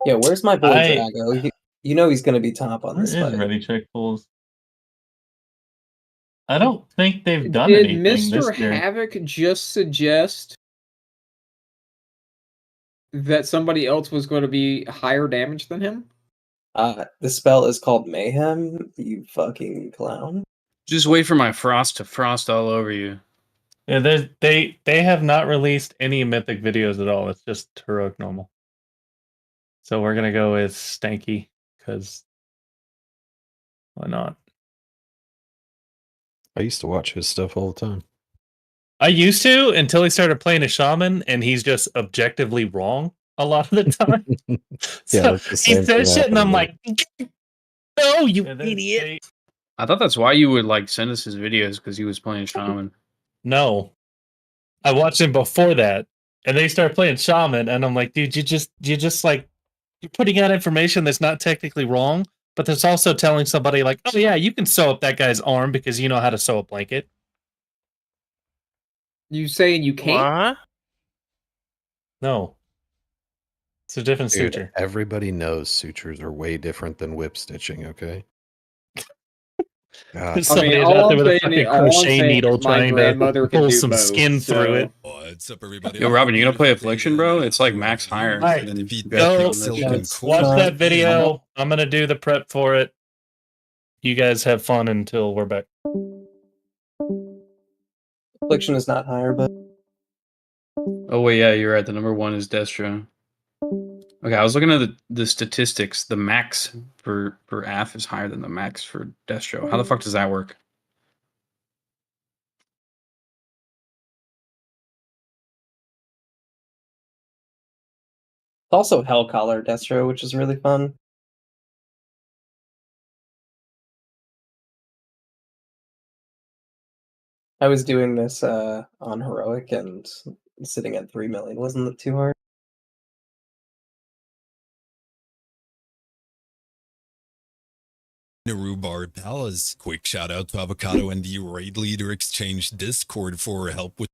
Yeah, where's my boy I Drago? You know he's gonna be top on where this is fight. ready check pulls? I don't think they've done Did anything this Mr. year. Havoc just suggest that somebody else was going to be higher damage than him? The spell is called Mayhem, you fucking clown. Just wait for my frost to frost all over you. Yeah, they have not released any mythic videos at all. It's just heroic normal. So we're gonna go with Stanky, because why not? I used to watch his stuff all the time. I used to until he started playing a shaman, and he's just objectively wrong a lot of the time. So that's the he same says thing shit, and I'm happened like, "No, you idiot!" I thought that's why you would like send us his videos because he was playing shaman. No, I watched him before that, and they started playing shaman, and I'm like, dude, you just like you're putting out information that's not technically wrong, but there's also telling somebody like, oh yeah, you can sew up that guy's arm because you know how to sew a blanket. You saying you can't? What? No, it's a different Dude, suture. everybody knows sutures are way different than whip stitching, okay? God. Somebody's all out there I'm with a saying fucking all I'm crochet saying needle is my trying to grandmother can pull do some both, skin through it. What's up, everybody? Yo, Robin, you gonna play Affliction, bro? It's like max higher. Alright, than go Silicon watch that video. I'm gonna do the prep for it. You guys have fun until we're back. Affliction is not higher, but Oh wait, yeah, you're right. The number one is Destro. Okay, I was looking at the statistics. The max for AF is higher than the max for Destro. How the fuck does that work? also Hellcaller Destro, which is really fun. I was doing this on Heroic and sitting at 3 million. Wasn't it too hard? Rhubarb Palace. Quick shout out to Avocado and the Raid Leader Exchange Discord for help with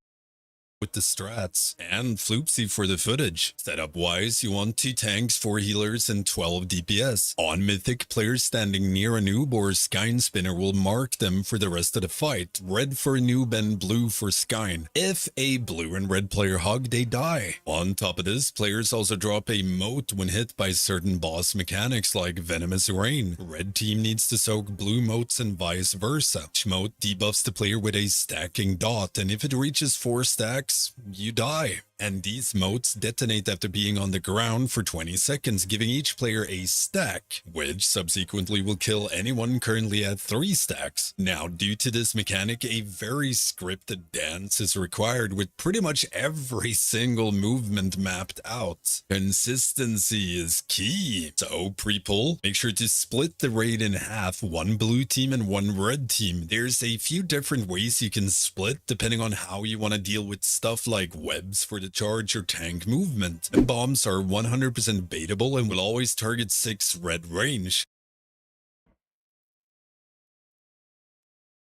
the strats, and Floopsy for the footage. Setup wise, you want 2 tanks, 4 healers, and 12 DPS. On Mythic, players standing near a noob or Skyne spinner will mark them for the rest of the fight. Red for noob and blue for Skyne. If a blue and red player hug, they die. On top of this, players also drop a moat when hit by certain boss mechanics like Venomous Rain. Red team needs to soak blue moats and vice versa. Each moat debuffs the player with a stacking dot, and if it reaches 4 stacks, you die. And these moats detonate after being on the ground for 20 seconds, giving each player a stack, which subsequently will kill anyone currently at 3 stacks. Now, due to this mechanic, a very scripted dance is required with pretty much every single movement mapped out. Consistency is key. So, pre-pull, make sure to split the raid in half, 1 blue team and 1 red team. There's a few different ways you can split depending on how you want to deal with stuff like webs for the charge or tank movement. The bombs are 100% baitable and will always target 6 red range.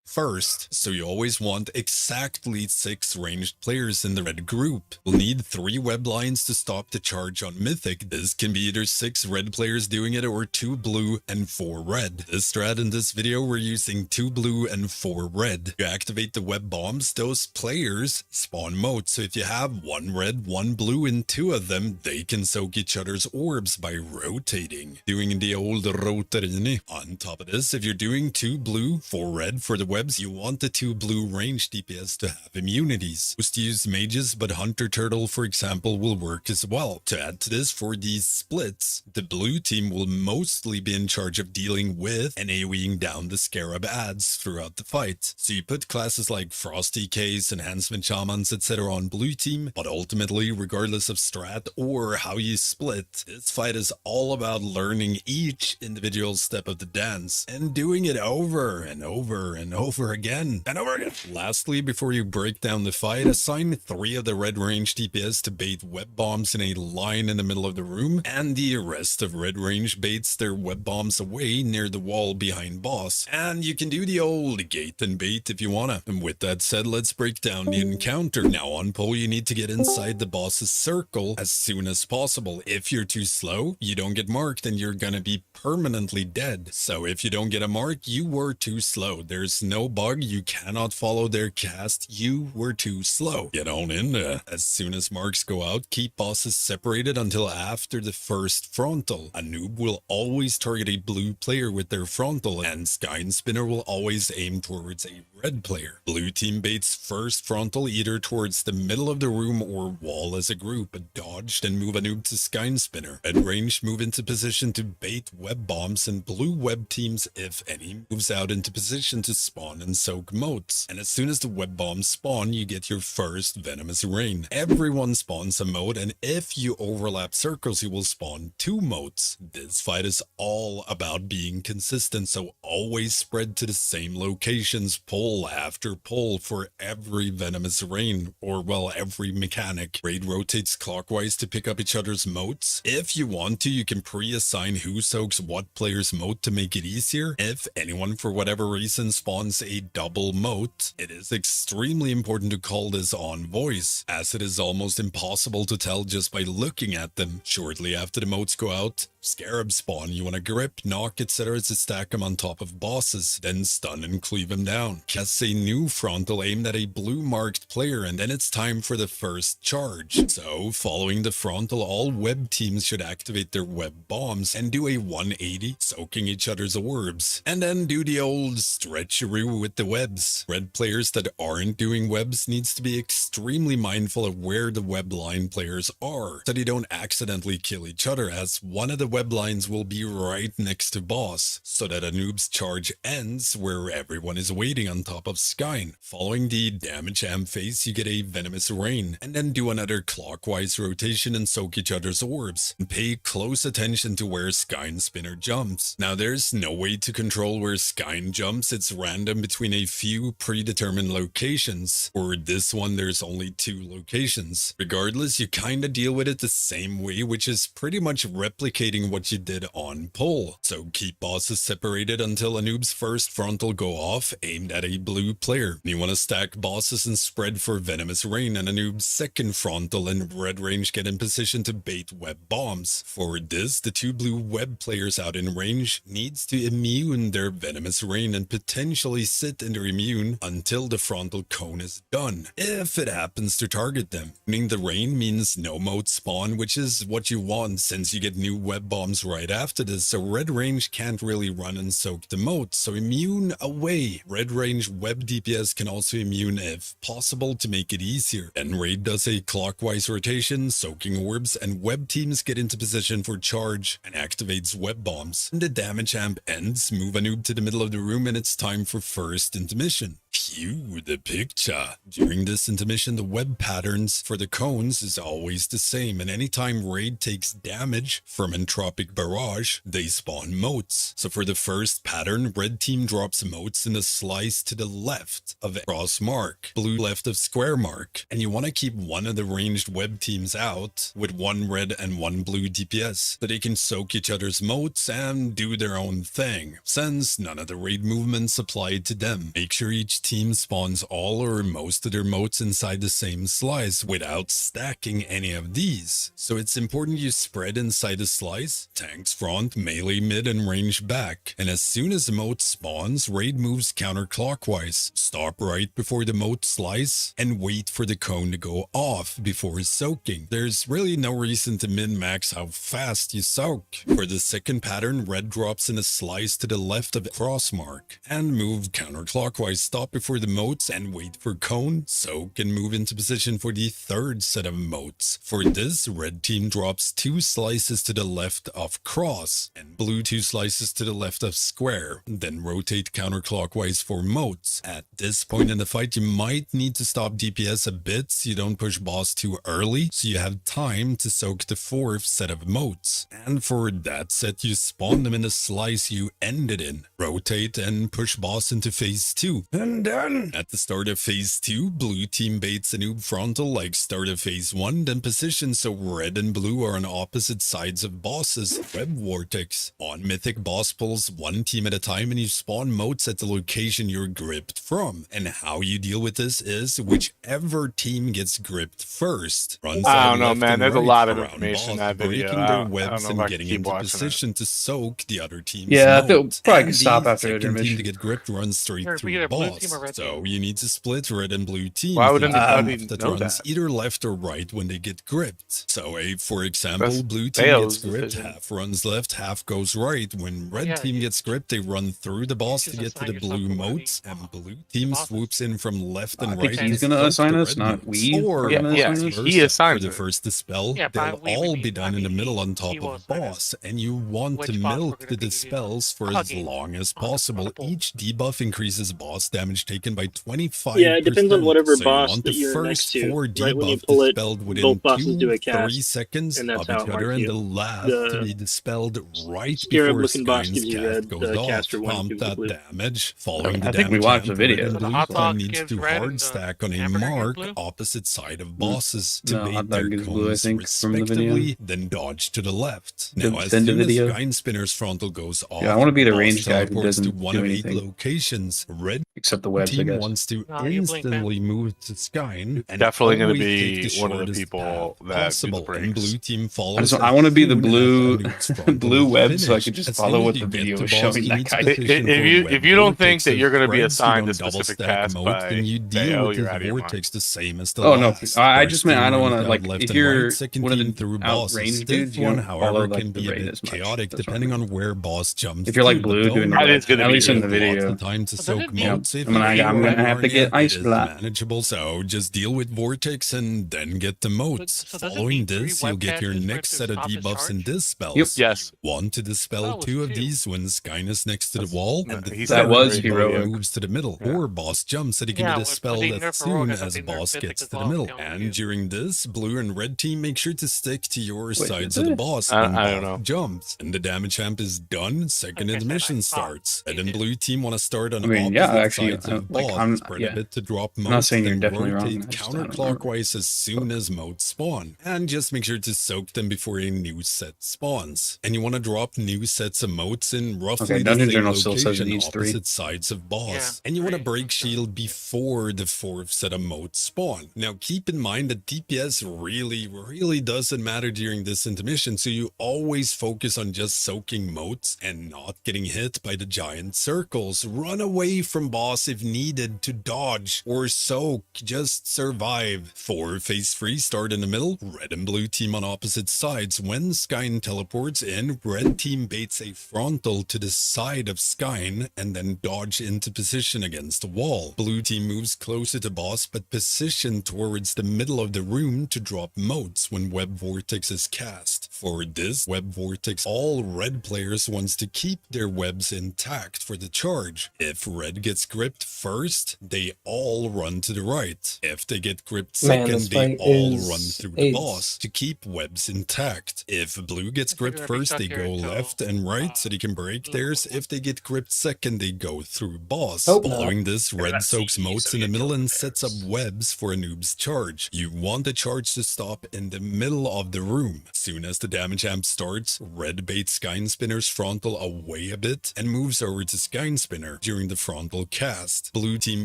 First, so you always want exactly 6 ranged players in the red group. We'll need 3 web lines to stop the charge on Mythic. This can be either 6 red players doing it or 2 blue and 4 red. This strat in this video, we're using 2 blue and 4 red. To activate the web bombs, those players spawn moats, so if you have 1 red, 1 blue, and 2 of them, they can soak each other's orbs by rotating. Doing the old rotarini. On top of this, if you're doing 2 blue, 4 red for the webs, you want the 2 blue range DPS to have immunities. Most use mages, but Hunter Turtle, for example, will work as well. To add to this, for these splits, the blue team will mostly be in charge of dealing with and AoEing down the Scarab ads throughout the fight. So you put classes like Frosty Case, Enhancement Shamans, etc. on blue team, but ultimately, regardless of strat or how you split, this fight is all about learning each individual step of the dance and doing it over and over and over over again and over again. Lastly, before you break down the fight, assign 3 of the red range DPS to bait web bombs in a line in the middle of the room, and the rest of red range baits their web bombs away near the wall behind boss. And you can do the old gate and bait if you wanna. And with that said, let's break down the encounter. Now on pole, you need to get inside the boss's circle as soon as possible. If you're too slow, you don't get marked and you're gonna be permanently dead. So if you don't get a mark, you were too slow. There's no bug, you cannot follow their cast, you were too slow. Get on in there. As soon as marks go out, keep bosses separated until after the first frontal. A noob will always target a blue player with their frontal, and Sky Spinner will always aim towards a red player. Blue team baits first frontal either towards the middle of the room or wall as a group. Dodge, then move a noob to Sky Spinner. Red range move into position to bait web bombs, and blue web teams, if any, moves out into position to spawn and soak motes. And as soon as the web bombs spawn, you get your first venomous rain. Everyone spawns a mote, and if you overlap circles, you will spawn 2 motes. This fight is all about being consistent, so always spread to the same locations, pole after pole, for every venomous rain, or well, every mechanic. Raid rotates clockwise to pick up each other's motes. If you want to, you can pre-assign who soaks what player's mote to make it easier. If anyone for whatever reason spawns a double mote, it is extremely important to call this on voice, as it is almost impossible to tell just by looking at them. Shortly after the motes go out, scarabs spawn. You want to grip, knock, etc. to stack them on top of bosses, then stun and cleave them down. Casts a new frontal aimed at a blue marked player, and then it's time for the first charge. So, following the frontal, all web teams should activate their web bombs and do a 180, soaking each other's orbs, and then do the old stretcheroo with the webs. Red players that aren't doing webs needs to be extremely mindful of where the web line players are, so they don't accidentally kill each other, as one of the web lines will be right next to boss, so that a noob's charge ends where everyone is waiting on top of Skyne. Following the damage amp phase, you get a venomous rain, and then do another clockwise rotation and soak each other's orbs. And pay close attention to where Skyne Spinner jumps. Now there's no way to control where Skyne jumps, it's random between a few predetermined locations. For this one, there's only 2 locations. Regardless, you kinda deal with it the same way, which is pretty much replicating what you did on pole. So keep bosses separated until a noob's first frontal go off, aimed at a blue player. You want to stack bosses and spread for venomous rain, and a noob's second frontal and red range get in position to bait web bombs. For this, the 2 blue web players out in range needs to immune their venomous rain and potentially sit in their immune until the frontal cone is done, if it happens to target them. Meaning the rain means no mote spawn, which is what you want since you get new web bombs right after this, so red range can't really run and soak the mote, so immune away. Red range web DPS can also immune if possible to make it easier. Then raid does a clockwise rotation, soaking orbs, and web teams get into position for charge and activates web bombs. And the damage amp ends, move a noob to the middle of the room, and it's time for first intermission. Cue the picture. During this intermission, the web patterns for the cones is always the same, and anytime raid takes damage from entropic barrage, they spawn motes. So for the first pattern, red team drops motes in a slice to the left of cross mark, blue left of square mark, and you want to keep one of the ranged web teams out with 1 red and 1 blue DPS, so they can soak each other's motes and do their own thing, since none of the raid movements applied to them. Make sure each team spawns all or most of their motes inside the same slice without stacking any of these. So it's important you spread inside the slice, tanks front, melee mid, and range back. And as soon as the mote spawns, raid moves counterclockwise. Stop right before the mote slice and wait for the cone to go off before soaking. There's really no reason to min-max how fast you soak. For the second pattern, red drops in a slice to the left of the cross mark and move counterclockwise, stopping before the moats and wait for cone, soak, and move into position for the third set of moats. For this, red team drops 2 slices to the left of cross, and blue 2 slices to the left of square. Then rotate counterclockwise for moats. At this point in the fight, you might need to stop DPS a bit so you don't push boss too early, so you have time to soak the 4th set of moats. And for that set, you spawn them in the slice you ended in. Rotate and push boss into phase 2. And then, at the start of phase 2, blue team baits a noob frontal like start of phase 1, then position so red and blue are on opposite sides of bosses. Web vortex. On mythic boss pulls 1 team at a time, and you spawn moats at the location you're gripped from. And how you deal with this is whichever team gets gripped first. Runs I don't know, left man. and There's a right lot of around information in boss, that video. breaking I their don't webs know if and I can getting keep into watching it. position to soak the other team's Yeah, I think moat. probably And could stop the after second team intermission. to get gripped runs straight Sure, if we through get a blue boss. team or red So team. you need to split red and blue teams. Why would into anybody half that know runs that? either left or right when they get gripped. So for example, That's blue team Dale's gets gripped, decision. half runs left, half goes right. When red Yeah, team gets gripped, they run through the boss to just get to assign the yourself blue to one of moats, these and blue team bosses. swoops in from left and I right. think he's to gonna soak assign the us, red not moats. we Or are Yeah, gonna yeah, assign us. vice he versa. assigns For the it. first dispel, Yeah, they'll by we, we all mean- be done I in the mean, middle on he top will of assign us boss, and you want to which boss we're milk gonna the be dispels for as hugging long as on the possible. pole. Each debuff increases boss damage taken by 25%. Yeah, it depends on whatever so boss you want that the you're first next to. 4 Right when you debuff pull it, dispelled within both bosses do a 3 cast, seconds and that's of how each it other, marks and you. the last The to be dispelled right scarab before looking boss Skyne's gives you cast red, goes off. caster one Pump gives you that blue. damage. Following the I think we damage watched amp, the video. red and So the blue hot team dog needs gives to red and hard the stack on a hamburger gives mark blue? opposite side of bosses to No, bait hot their dog gives blue, I cones think, from the video. respectively, then dodge to the left. Now, as Send the soon as video. Skyne Spinner's frontal goes off, Yeah, I wanna be the boss range guy who teleports to doesn't one do of 8 anything. locations. Red Except the webs, I team guess. wants to No, you blink, man. instantly move to Skyne. And Definitely gonna always be take the one of the shortest people path that do the possible, and breaks. blue team follows. I want to be the as soon as blue Anu's frontal blue is web so I finished. could just As soon follow as what you the get video to was boss, showing you that need to guy. position If for you- web if you don't think that vortexes. you're gonna be Friends, you assigned don't a double specific stack task moat, by then you deal Dale, with you're this out of your mind. vortex the same as the Oh no, last. I just meant I First don't team want to runs like down left if and you're right, second one of team the through bosses. outrange Fifth dudes, you one, don't however, follow can like the be a raid bit as much. chaotic That's what depending I mean. on where boss jumps. If you're like to. blue The doing bonus That is gonna at be least in good. the lots video. of time to But soak then it'd be- moats. If I'm gonna you have are to get it ice is block. manageable, so just deal with vortex and then get the moats. So does it Following mean 3 this, you'll get your webcasters next ready set to of stop his debuffs and charge? dispels. Yep. Yes. One to dispel That was 2 of 2. these when Skyne is next to the wall, No, and the he third said That was debuff heroic. moves to the middle, Yeah. or boss jumps that he can Yeah, be when dispelled they as nerf soon heroic, I as thought they nerfed boss mythic gets as to the well, middle. to be honest And with you. during this, blue and red team make sure to stick to your Wait, sides is of the it? boss I when don't boss know. jumps. And the damage amp is done, second Like I said, intermission I thought starts. Red they and did. blue team want to start on I mean, opposite yeah, actually, sides of like, boss. I'm- Spread yeah. a bit to drop moats, I'm not saying you're then definitely wrong, rotate I just don't remember. counterclockwise as soon as moats spawn. And just make sure to soak them before a new set spawns. And you want to drop new sets of moats in roughly Okay, the Dungeon same Journal still says it location needs 3. opposite sides of boss. Yeah, And you want to 3. break shield before the 4th set of moats spawn. Now keep in mind that DPS really doesn't matter during this intermission, so you always focus on just soaking moats and not getting hit by the giant circles. Run away from boss if needed to dodge or soak, just survive. 4 phase 3 start in the middle, red and blue team on opposite sides. When Skyne teleports in, red team baits a frontal to the side of Skyne and then dodge into position against the wall. Blue team moves closer to boss but position towards the middle of the room to drop moats when web vortex is cast. For this web vortex, all red players wants to keep their webs intact for the charge. If red gets gripped first, they all run to the right. If they get gripped Man, second, this they fight all is run through the AIDS. boss to keep webs intact. If blue gets I figure gripped I'd be first, stuck they here go until, left and right so they can break blue theirs. would If they get gripped second, they go through boss. Hope not. Following this, red that's soaks easy, moats so in the you middle kill and the sets up pairs. webs for a noob's charge. You want the charge to stop in the middle of the room. Soon as the damage amp starts, red baits Skyne Spinner's frontal away a bit and moves over to Skyne Spinner during the frontal cast. Blue team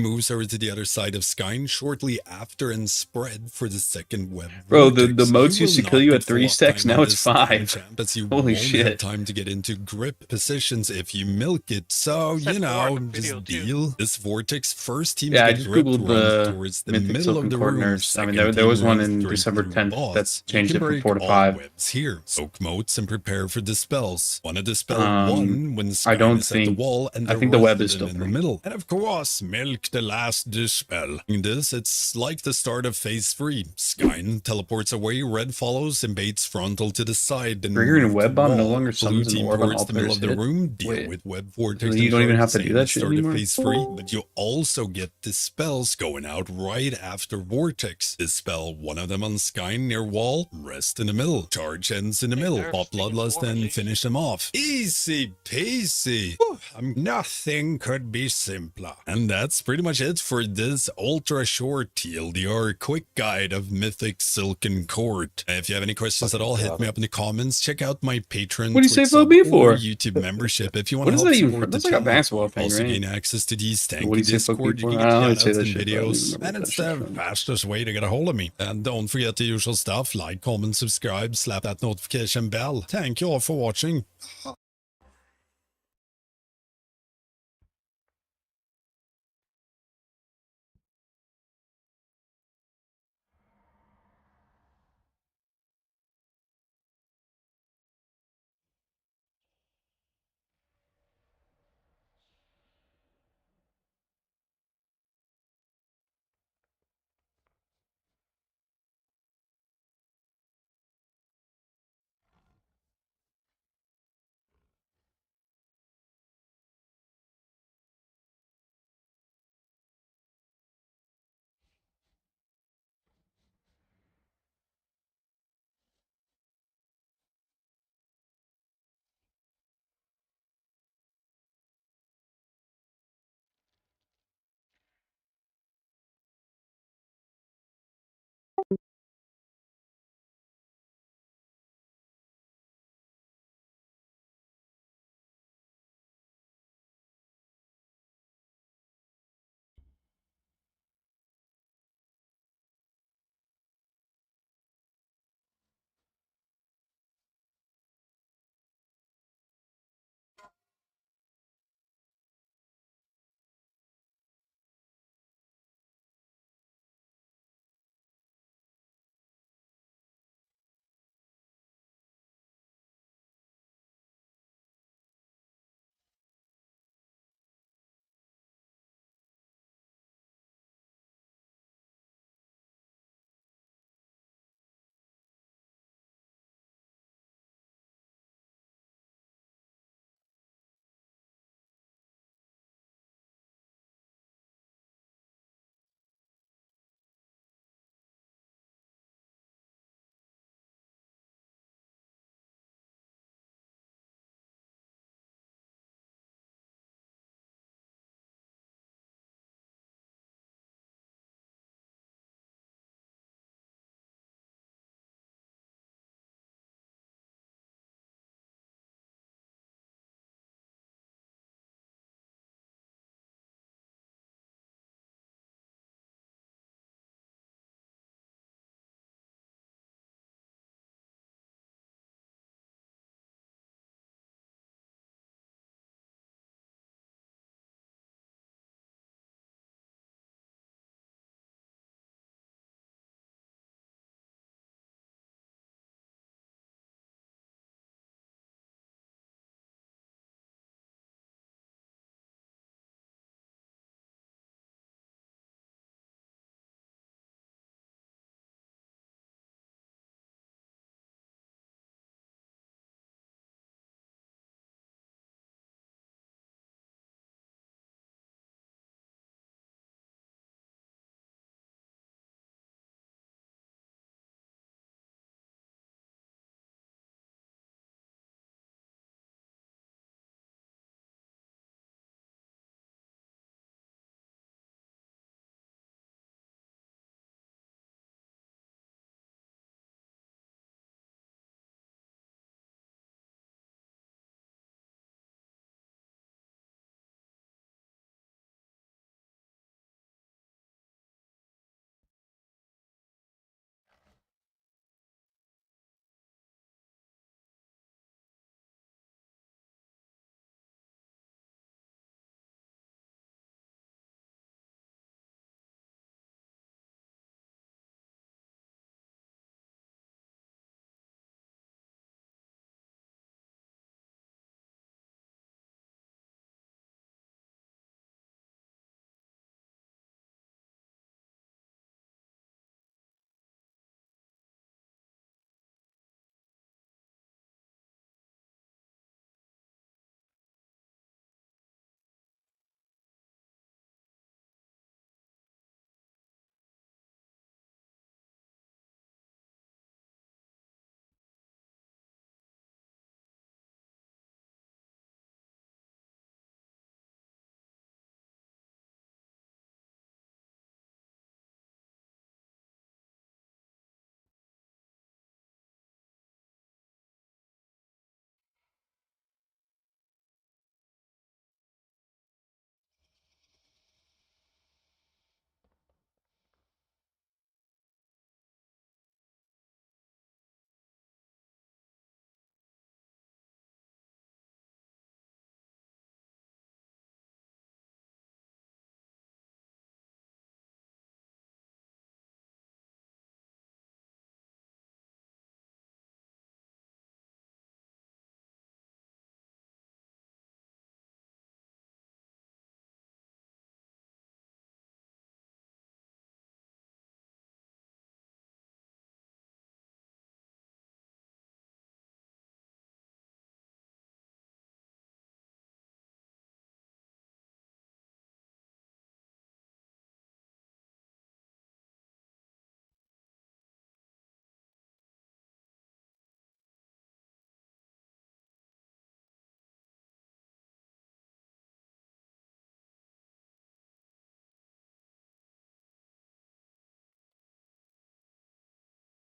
moves over to the other side of Skyne shortly after and spread for the second web. Bro, the vortex. moats You used to will kill not you get at 3 full stacks, time on now it's this 5. damage amp, as you Holy won't have shit. time to get into grip positions if you milk it. So, Said you more know, in the video, just too. deal. This vortex first team Yeah, I get just gripped googled runs the towards the Mythic middle Silken of the Court room. nerfs. I mean, Second there was team one runs in straight December through 10th boss. that's You changed can it from break 4 to all 5. webs webs here. Soak motes and prepare for dispels. Want to dispel one when I don't Skyn is at the think- wall and I think the web is still in the free. middle. And of course, milk the last dispel. In this, it's like the start of phase 3. Skyn teleports away, red follows and baits frontal to the side. And Triggering move web to bomb no wall. longer Blue summons an team orb on towards all the middle players of the hit? room. Deal Wait. with web vortex. So you don't even have to same do that as shit start of anymore? phase 3, but you also get dispels going out right after vortex. Dispel one of them on Skyn near wall, rest in the middle. Charge ends in the middle. Pop bloodlust and finish them off. Easy peasy. Nothing could be simpler. And that's pretty much it for this ultra short TLDR quick guide of Mythic Silken Court. If you have any questions at all, hit me up in the comments. Check out my Patreon, What do you say Twitch vote sub, me or for? YouTube membership if you want What to is help that even support for? the That's like a channel. basketball thing, Also right? gain access to these thank What do you you say fuck Discord. me You for? can I get always say shoutouts that and shit, but I don't even videos. remember And what it's that the shit's from. fastest way to get a hold of me. And don't forget the usual stuff, like, comment, subscribe, slap that notification bell. Thank you all for watching.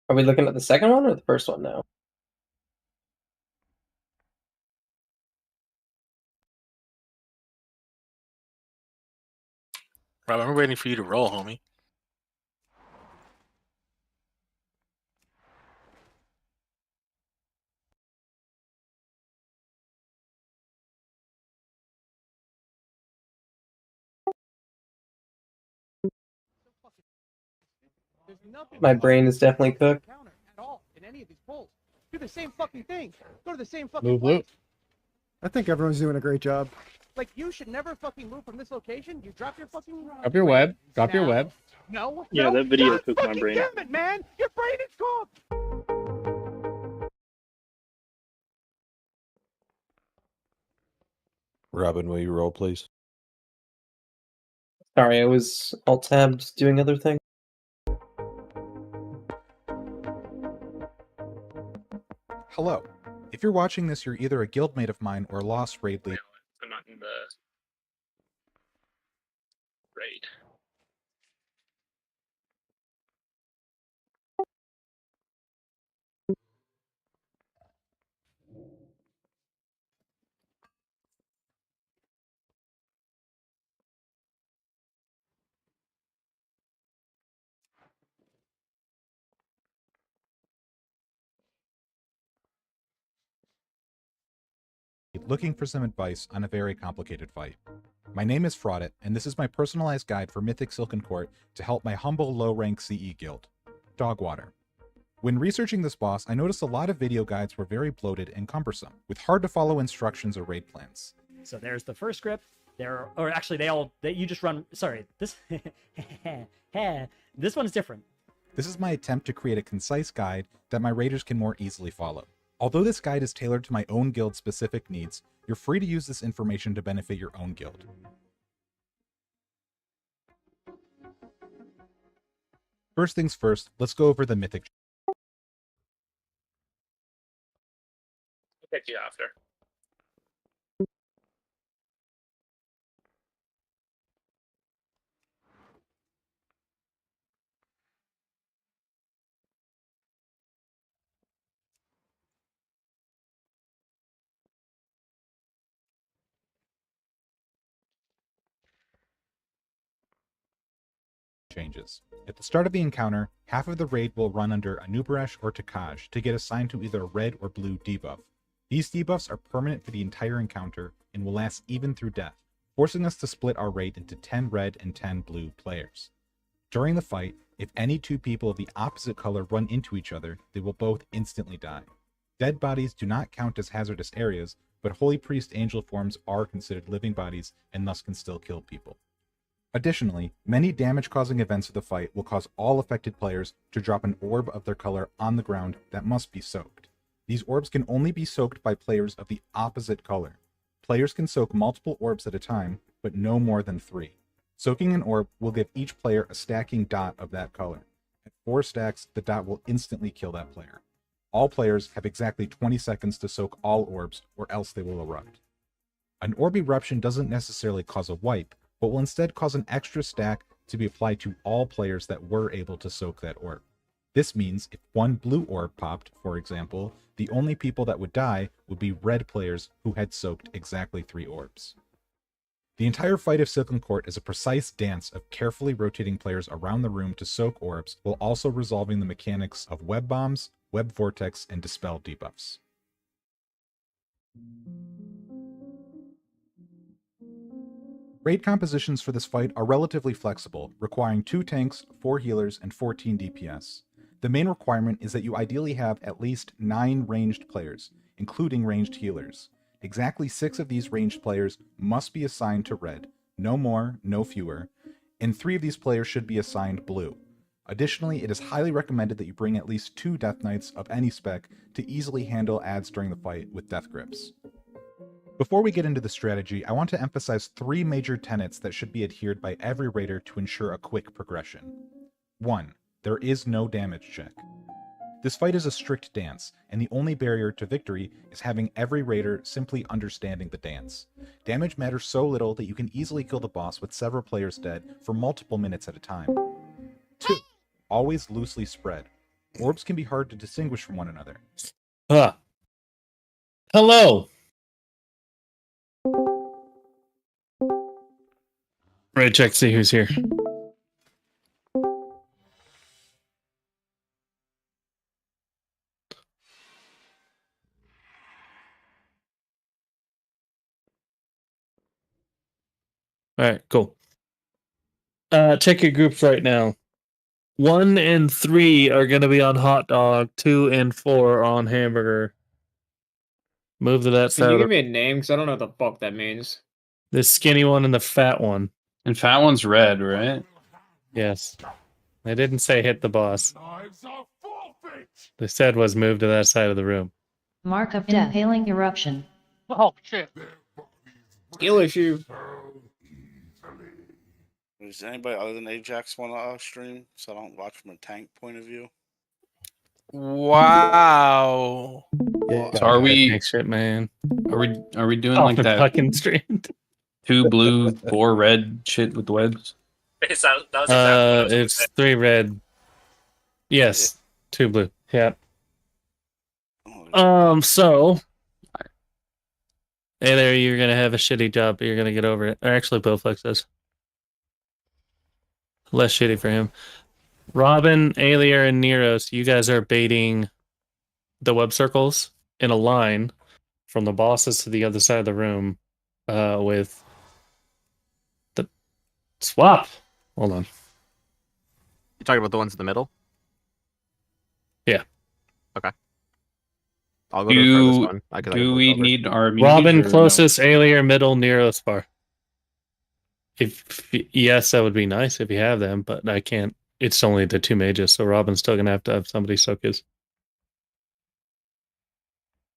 Are we looking at the second one or the first one now? Rob, I'm waiting for you to roll, homie. My brain is definitely cooked. Do the same fucking thing. Go to the same fucking Move, place. Luke. I think everyone's doing a great job. Like, you should never fucking move from this location. You drop your fucking... Drop your web. Drop your Now. web. No. Yeah, no, that video God cooked my fucking brain. Damn it, man! Your brain is cooked! Robin, will you roll, please? Sorry, I was alt-tabbed doing other things. Hello. If you're watching this, you're either a guildmate of mine or a lost raid leader. I'm not in the raid. Looking for some advice on a very complicated fight. My name is Fraudit, and this is my personalized guide for Mythic Silken Court to help my humble low-rank CE guild, Dogwater. When researching this boss, I noticed a lot of video guides were very bloated and cumbersome, with hard-to-follow instructions or raid plans. So there's the first script. Or actually, you just run. Sorry, this this one is different. This is my attempt to create a concise guide that my raiders can more easily follow. Although this guide is tailored to my own guild's specific needs, you're free to use this information to benefit your own guild. First things first, let's go over the mythic. I'll pick you after. Changes. At the start of the encounter, half of the raid will run under Anubaresh or Takaj to get assigned to either a red or blue debuff. These debuffs are permanent for the entire encounter and will last even through death, forcing us to split our raid into 10 red and 10 blue players. During the fight, if any two people of the opposite color run into each other, they will both instantly die. Dead bodies do not count as hazardous areas, but Holy Priest angel forms are considered living bodies and thus can still kill people. Additionally, many damage-causing events of the fight will cause all affected players to drop an orb of their color on the ground that must be soaked. These orbs can only be soaked by players of the opposite color. Players can soak multiple orbs at a time, but no more than 3. Soaking an orb will give each player a stacking dot of that color. At 4 stacks, the dot will instantly kill that player. All players have exactly 20 seconds to soak all orbs, or else they will erupt. An orb eruption doesn't necessarily cause a wipe, but will instead cause an extra stack to be applied to all players that were able to soak that orb. This means if one blue orb popped, for example, the only people that would die would be red players who had soaked exactly 3 orbs. The entire fight of Silken Court is a precise dance of carefully rotating players around the room to soak orbs, while also resolving the mechanics of web bombs, web vortex, and dispel debuffs. Raid compositions for this fight are relatively flexible, requiring 2 tanks, 4 healers, and 14 DPS. The main requirement is that you ideally have at least 9 ranged players, including ranged healers. Exactly 6 of these ranged players must be assigned to red, no more, no fewer, and 3 of these players should be assigned blue. Additionally, it is highly recommended that you bring at least 2 Death Knights of any spec to easily handle adds during the fight with Death Grips. Before we get into the strategy, I want to emphasize 3 major tenets that should be adhered by every raider to ensure a quick progression. 1. There is no damage check. This fight is a strict dance, and the only barrier to victory is having every raider simply understanding the dance. Damage matters so little that you can easily kill the boss with several players dead for multiple minutes at a time. 2. Always loosely spread. Orbs can be hard to distinguish from one another. Hello. Right, check, see who's here. Alright, cool. Check your groups right now. 1 and 3 are going to be on hot dog. 2 and 4 are on hamburger. Move to that Can side you of give me a name? Because I don't know what the fuck that means. the skinny one and the fat one. And fat one's red, right? Yes. They didn't say hit the boss. They said was move to that side of the room. Mark of death. Inhaling eruption. Oh shit! Skill issue. Does anybody other than Ajax want to stream so I don't watch from a tank point of view? Wow. Yeah, So are we? Thanks, shit, man. Are we doing Off like the that? fucking stream. 2 blue, 4 red shit with the webs. That was exactly what I was gonna It's say. 3 red. Yes, 2 blue. Yeah. So hey there, you're gonna have a shitty job, but you're gonna get over it. Or actually, Bowflex does. Less shitty for him. Robin, Alier, and Neros, you guys are baiting the web circles in a line from the bosses to the other side of the room with the swap. Hold on. You talking about the ones in the middle? Yeah. Okay. I'll go to the furthest one. I can Do move we over. need our Robin, or no? closest, Alier, middle, Neros, far. If yes, that would be nice if you have them, but I can't. It's only the 2 mages, so Robin's still gonna have to have somebody soak his.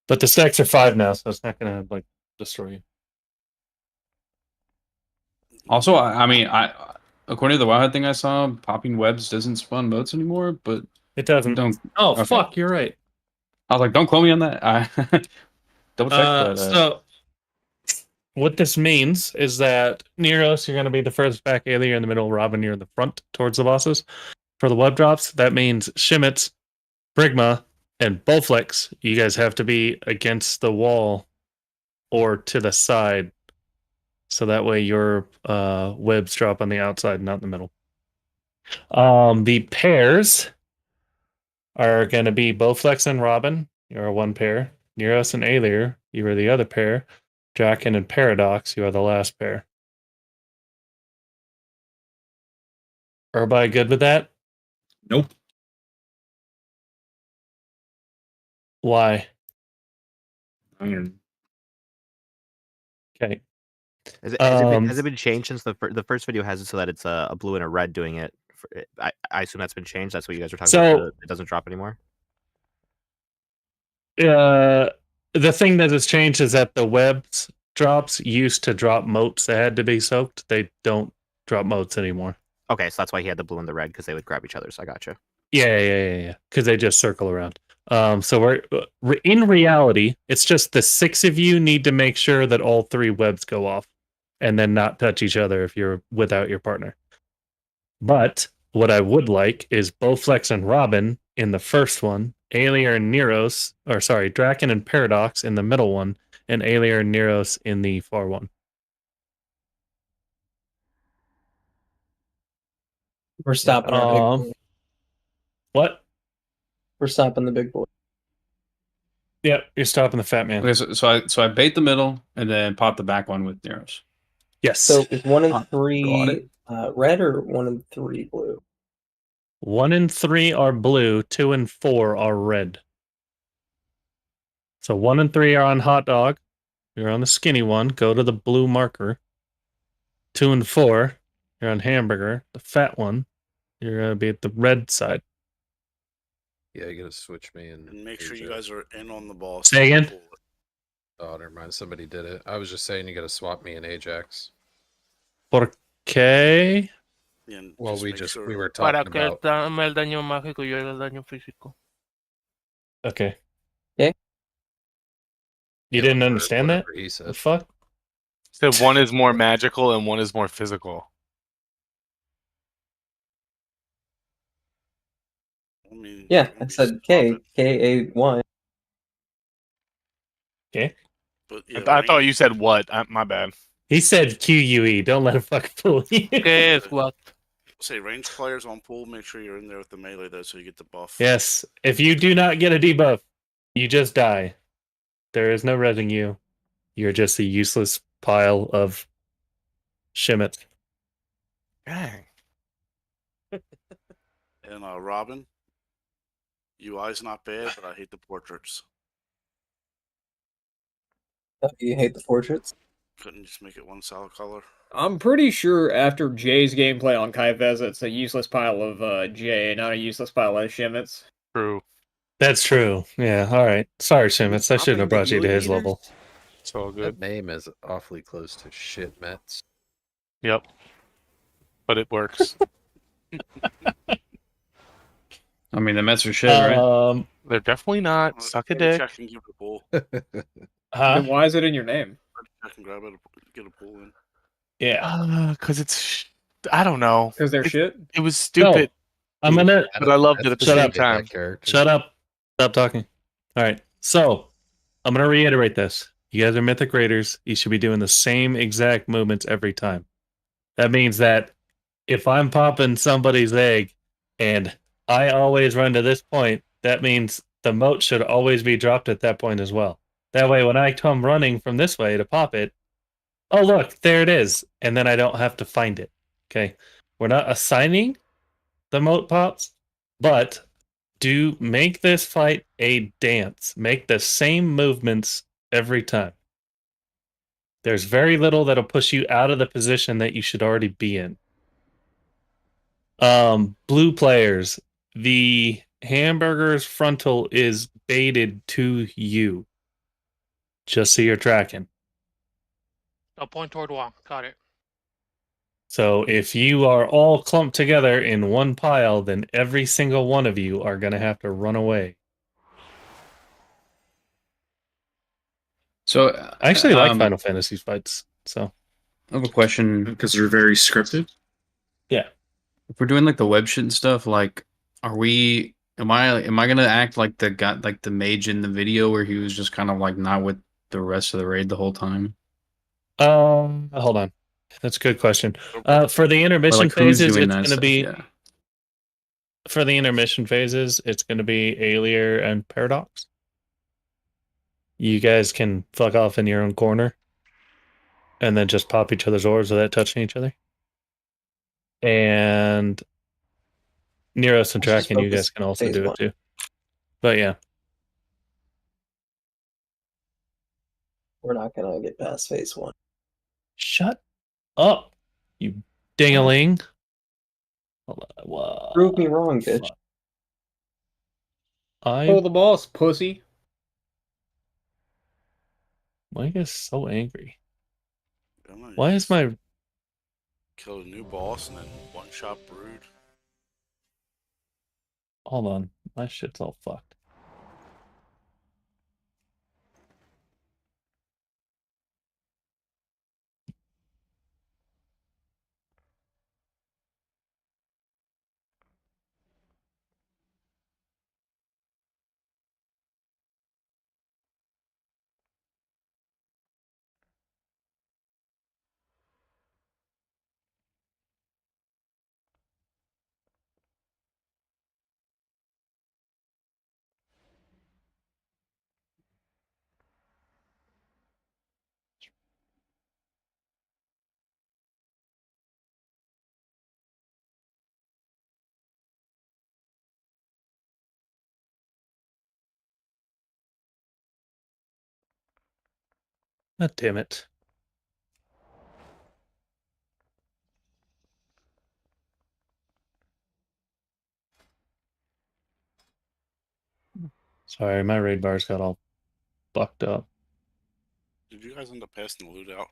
But the stacks are 5 now, so it's not gonna like destroy you. Also, I mean, according to the Wowhead thing I saw, popping webs doesn't spawn moats anymore, but It doesn't. don't. Oh Okay. fuck, you're right. I was like, don't quote me on that. I double check. But, So what this means is that Neros, you're going to be the first back, Alier in the middle, Robin, you're in the front towards the bosses. For the web drops, that means Shimitz, Brigma, and Bowflex, you guys have to be against the wall or to the side. So that way your webs drop on the outside, not in the middle. The pairs are going to be Bowflex and Robin. You're a 1 pair. Neros and Alier, you are the other pair. Draken and Paradox, you are the last pair. Everybody good with that? Nope. Why? Okay. Has it been changed since the first video has it so that it's a blue and a red doing it? I assume that's been changed. That's what you guys were talking about. It doesn't drop anymore. The thing that has changed is that the webs drops used to drop moats that had to be soaked. They don't drop moats anymore. Okay, so that's why he had the blue and the red because they would grab each other. So I gotcha. Yeah. Because they just circle around. So we're in reality, it's just the 6 of you need to make sure that all 3 webs go off, and then not touch each other if you're without your partner. But what I would like is Bowflex and Robin in the first one, Alier and Neros, or sorry, Draken and Paradox in the middle one, and Alier and Neros in the far one. We're stopping our big boy. What? We're stopping the big boy. Yep, you're stopping the fat man. Okay, so I bait the middle and then pop the back one with Neros. Yes. So is 1 and Got 3 it. red or 1 and 3 blue? 1 and 3 are blue, 2 and 4 are red. So 1 and 3 are on hot dog. You're on the skinny one. Go to the blue marker. 2 and 4, you're on hamburger. The fat one, you're going to be at the red side. Yeah, you gotta switch me and And make sure you Ajax. guys are in on the ball. Say again? Oh, never mind. Somebody did it. I was just saying you gotta swap me and Ajax. ¿Por qué? And Well, just we make just sure- we were Para talking que él about. dame el daño mágico y yo el daño físico. Okay. Okay. You didn't understand that? He The said. fuck? So one is more magical and one is more physical. I mean, Yeah, you're gonna I be said swapping. K-A-Y. Okay. But yeah, I thought range, you said what? My bad. He said QUE. Don't let him fucking fool you. ¿Qué es what? say range players on pool. Make sure you're in there with the melee though, so you get the buff. Yes. If you do not get a debuff, you just die. There is no resing you. You're just a useless pile of shimmet. Dang. And Robin, UI's not bad, but I hate the portraits. Oh, you hate the portraits? Couldn't just make it one solid color. I'm pretty sure after Jay's gameplay on Kaifez, it's a useless pile of Jay, not a useless pile of Shimmets. True. That's true. Yeah, all right. Sorry, Shimmets. I shouldn't have brought you to his level. It's all good. That name is awfully close to shit Mets. Yep. But it works. I mean, the Mets are shit, right? They're definitely not. Suck a dick. Check and give it a pull. Then why is it in your name? Check and grab it, get a pull in. Yeah. Because it's. I don't know. Because they're shit? It was stupid. I'm gonna. But I loved it at the Shut same up. time. Shut up. Stop talking. All right. So, I'm gonna reiterate this. You guys are mythic raiders. You should be doing the same exact movements every time. That means that if I'm popping somebody's egg and I always run to this point, that means the moat should always be dropped at that point as well. That way, when I come running from this way to pop it, oh, look, there it is. And then I don't have to find it. Okay. We're not assigning the moat pops, but do make this fight a dance. Make the same movements every time. There's very little that'll push you out of the position that you should already be in. Blue players, the hamburger's frontal is baited to you. Just so you're tracking. I'll point toward wall. Got it. So if you are all clumped together in one pile, then every single one of you are going to have to run away. So I actually like Final Fantasy fights. So I have a question because they're very scripted. Yeah. If we're doing like the web shit and stuff, like, are we? Am I gonna act like the guy, like the mage in the video where he was just kind of like not with the rest of the raid the whole time? Hold on. That's a good question. For the intermission Like, who's phases, doing it's that going to stuff? be Yeah. for the intermission phases, it's going to be Alier and Paradox. You guys can fuck off in your own corner and then just pop each other's orbs without touching each other. And Neros and Let's just Tracken, you focus guys can also phase do one. it too. But yeah. We're not gonna get past phase one. Shut up, you ding-a-ling. Prove me wrong, bitch. Pull the boss, pussy. Mike is so angry. I don't know, Why you is just my... killed a new boss and then one shot brood? Hold on. My shit's all fucked. God damn it. Sorry, my raid bars got all fucked up. Did you guys end up passing the loot out?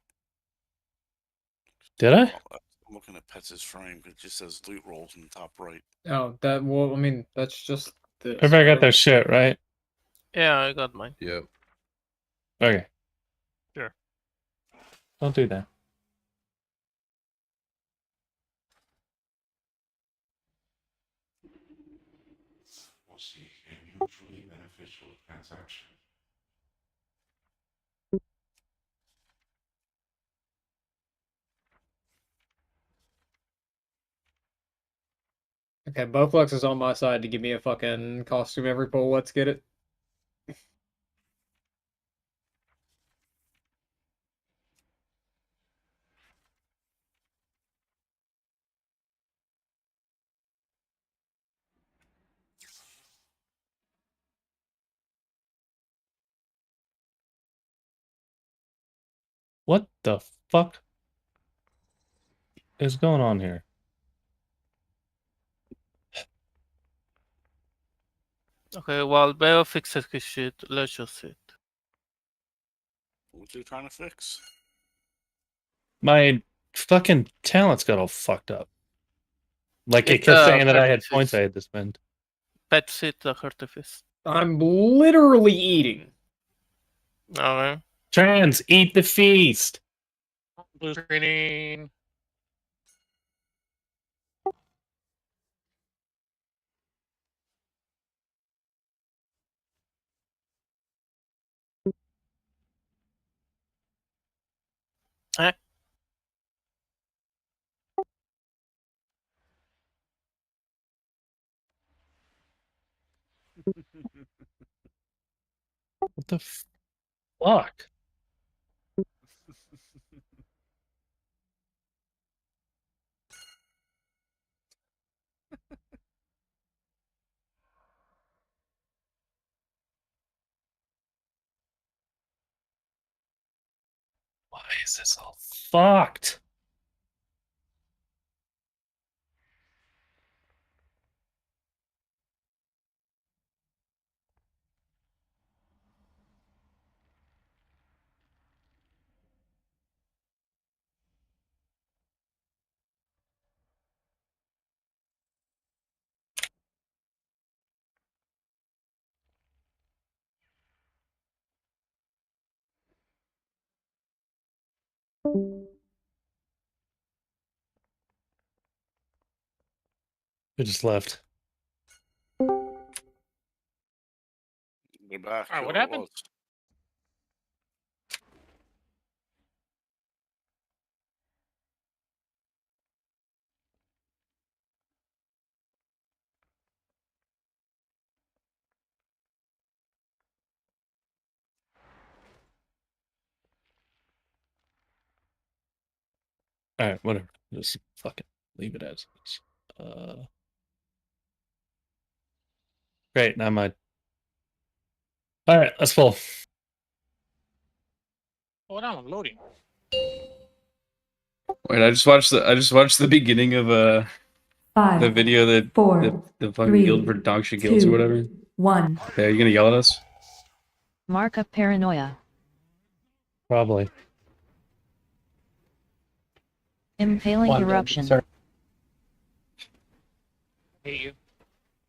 Did I? I'm looking at Pets' frame. It just says loot rolls in the top right. Oh, that, well, I mean, that's just this. Everybody got their shit, right? Yeah, I got mine. Yep. Okay. Sure. Don't do that. Okay, Bowflex is on my side to give me a fucking costume every pull. Let's get it. What the fuck is going on here? Okay, while Beo fixes his shit, let's just sit. What you trying to fix? My fucking talents got all fucked up. Like it It's kept saying that I had Artifice. points I had to spend. Pet sit the Artifice. I'm literally eating. Okay. Trans, eat the feast. Blue screening. Eh. What the fuck? Why is this all fucked? It just left. They're back. Alright, what Whoever it happened? was. Alright, whatever. Just fucking leave it as is. Great, now my. Alright, let's pull. Oh, now I'm loading. Wait, I just watched the beginning of the video that the fucking guild for dog shit guilds or whatever. 1. Okay, are you gonna yell at us? Mark of paranoia. Probably. Impaling eruption. I hate you.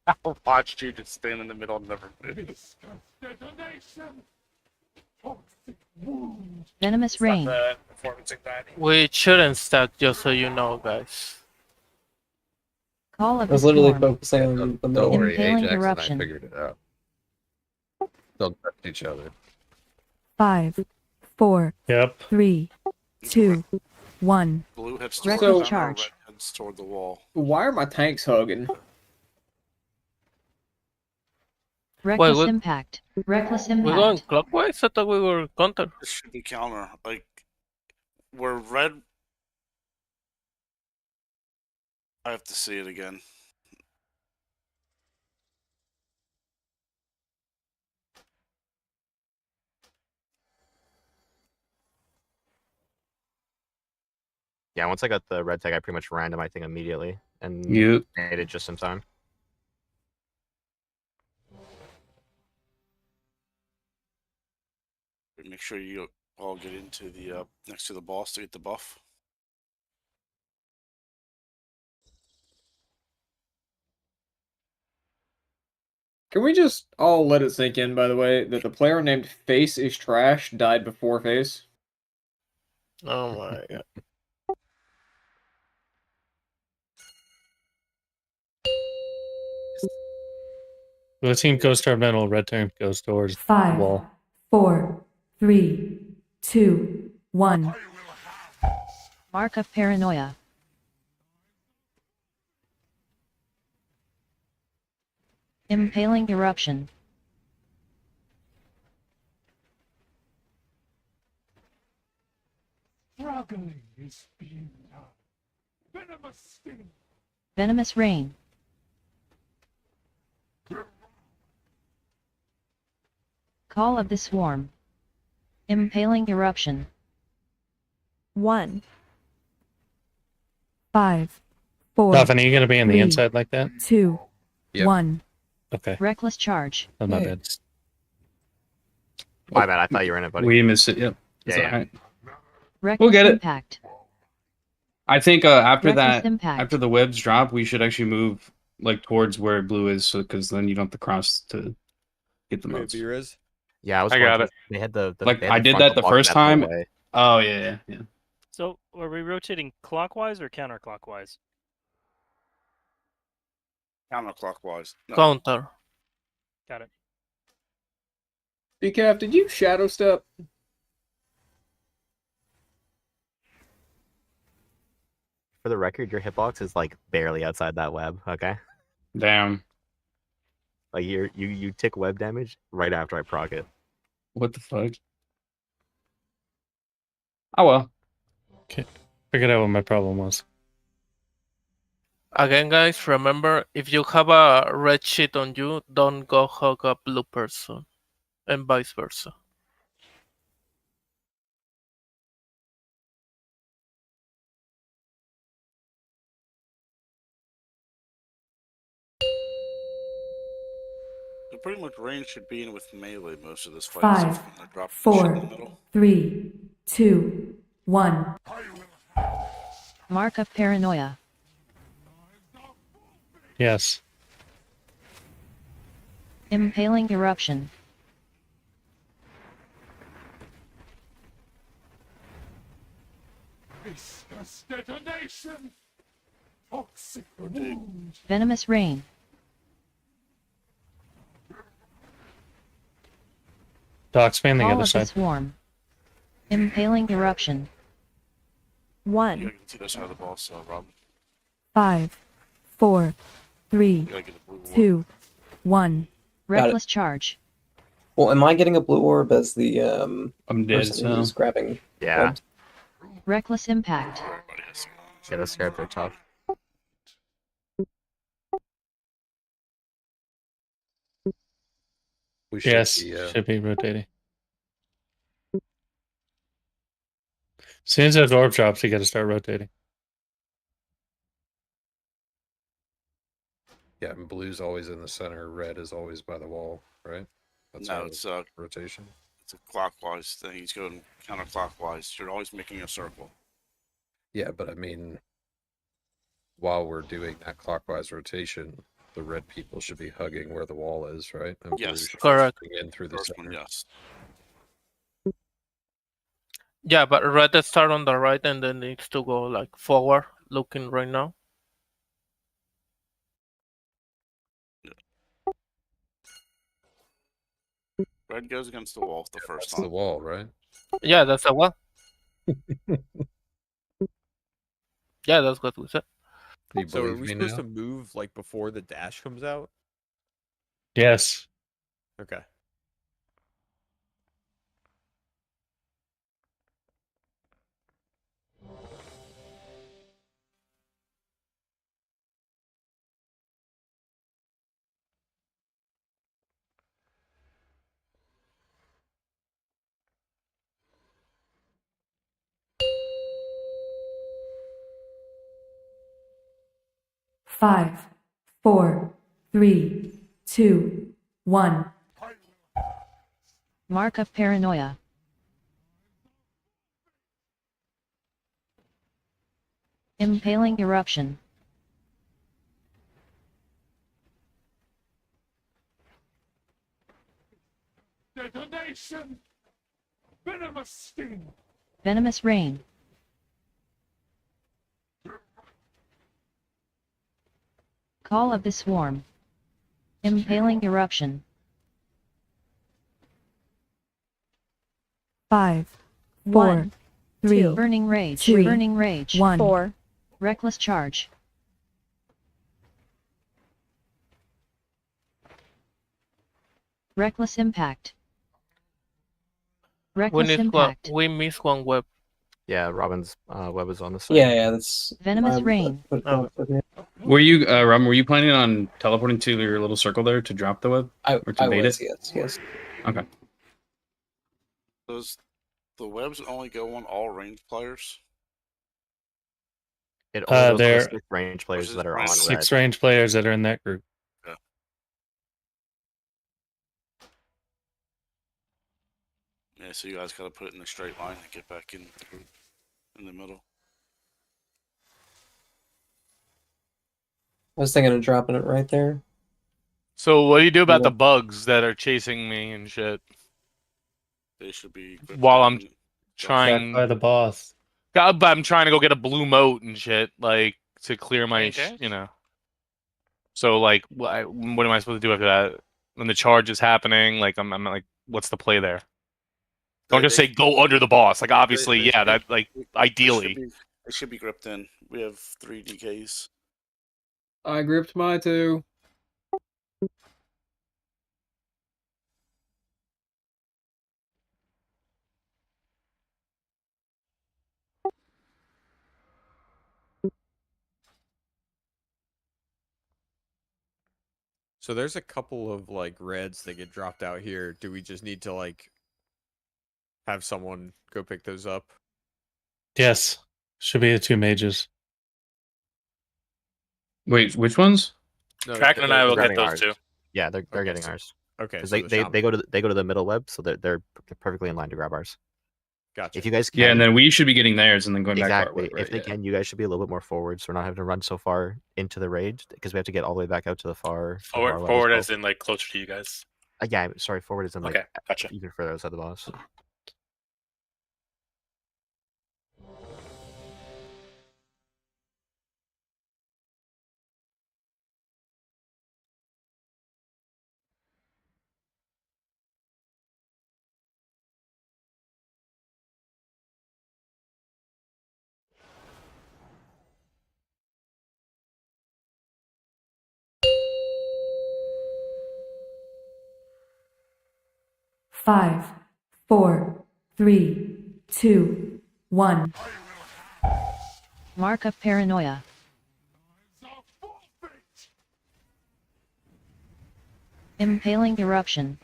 I watched you just stand in the middle of everything. Venomous rain. Performance anxiety. We shouldn't stack, just so you know, guys. Call I of the was literally storm. focusing on the Don't middle. worry, Impaling Ajax eruption. and I figured it out. They'll touch each other. 5, 4, Yep. 3, 2, 1. Blue heads Reckless toward the charge. red heads toward the wall. Why are my tanks hugging? Reckless what- impact. Reckless We're going impact. clockwise? I thought we were counter. This should be counter. Like, where red. I have to see it again. Yeah, once I got the red tag, I pretty much ran to my thing immediately and Yep. made it just in time. Make sure you all get into the next to the boss to get the buff. Can we just all let it sink in, by the way, that the player named Face is Trash died before Face? Oh my god. Blue team goes toward middle, red team goes towards the 5, wall. 4, 3, 2, 1. Mark of paranoia. Impaling eruption. Struggling is being done. Venomous sting. Venomous rain. Call of the swarm. Impaling eruption. 1. 5, 4. Dolphin, are you going to be in the 3, inside like that? 2, Yep. 1. Okay. Reckless charge. Oh, my Hey. bad. My bad. I thought you were in it, buddy. We missed it. Yep. Yeah, It's yeah. alright. Reckless get it. impact. I think after Reckless that, impact. after the webs drop, we should actually move like towards where blue is, so because then you don't have to cross to get the modes. Yeah, I was. I going got to- it. They had the. Like they had I the did frontal that the block first that whole time. way. Oh yeah. So, are we rotating clockwise or counterclockwise? Counterclockwise. No. Counter. Got it. Decaf, did you shadow step? For the record, your hitbox is like barely outside that web. Okay. Damn. Like you tick web damage right after I proc it. What the fuck? Oh well. Okay. Figured out what my problem was. Again, guys, remember, if you have a red sheet on you, don't go hug a blue person, and vice versa. So pretty much range should be in with melee most of this fight. 5, So if I'm gonna drop the shit in the 4, middle. 3, 2, 1. Mark of paranoia. Yes. Impaling eruption. Viscous detonation. Toxic wound. Venomous rain. Doc, span the Call other of the side. swarm. Impaling eruption. You 1, gotta get to the side of the ball, so Rob. 5, 4, 3, You gotta get the blue one. 2, 1. Got it. Reckless charge. Well, am I getting a blue orb as the I'm dead. person So who's grabbing? Yeah. orbs? Reckless impact. Everybody has to go. Yeah, those scarabs are tough. We should Yes, be, should be rotating. As soon as those orb drops, you got to start rotating. yeah, and blue's always in the center, red is always by the wall, right? That's No, how it's rotation. it's a clockwise thing. He's going counterclockwise. You're always making a circle. Yeah, but I mean, while we're doing that clockwise rotation, the red people should be hugging where the wall is, right? And blue Yes. should be Correct. coming in through the First center. one, yes. Yeah, but red start on the right and then needs to go like forward, looking right now. Red goes against the wall the first That's time. the wall, right? Yeah, that's a what? Yeah, that's what we said. You So are believe we me supposed now? to move like before the dash comes out? Yes. Okay. Five, 4, 3, 2, 1. Mark of paranoia. Impaling eruption. Detonation. Venomous sting. Venomous rain. Call of the swarm. Impaling eruption. 5, 4, One, 3, burning rage. 2, Burning rage. 1. 4. Reckless charge. Reckless impact. Reckless impact. We missed one web. Yeah, Robin's web is on the side. Yeah, that's Venomous my- rain. Were you, Robin? Were you planning on teleporting to your little circle there to drop the web or to I bait was, it? yes. Okay. Does the webs only go on all ranged players? It only goes to the There 6 range players that are on red. 6 range players that are in that group. Yeah, so you guys gotta put it in a straight line and get back in the middle. I was thinking of dropping it right there. So what do you do about Yeah. the bugs that are chasing me and shit They should be while I'm trying? By the boss. But I'm trying to go get a blue moat and shit, like to clear my, you know. So like, what am I supposed to do after that? When the charge is happening, like I'm like, what's the play there? Don't just say go under the boss. Like obviously, yeah, that like ideally. It should be gripped in. We have 3 DKs. I gripped my 2. So there's a couple of like reds that get dropped out here. Do we just need to like have someone go pick those up? Yes. Should be the 2 mages. Wait, which ones? No, Kraken and I will get grabbing those too. Yeah, they're getting ours. Okay, because so they go to the middle web, so they're perfectly in line to grab ours. Gotcha. If you guys can, Yeah, and then we should be getting theirs and then going back to our exactly. way, right? If they can, you guys should be a little bit more forward, so we're not having to run so far into the raid because we have to get all the way back out to the far Forward as in like closer to you guys. Yeah, sorry, forward is in like Okay, gotcha. even further outside the boss. Five, 4, 3, 2, 1. Mark of paranoia. Impaling eruption.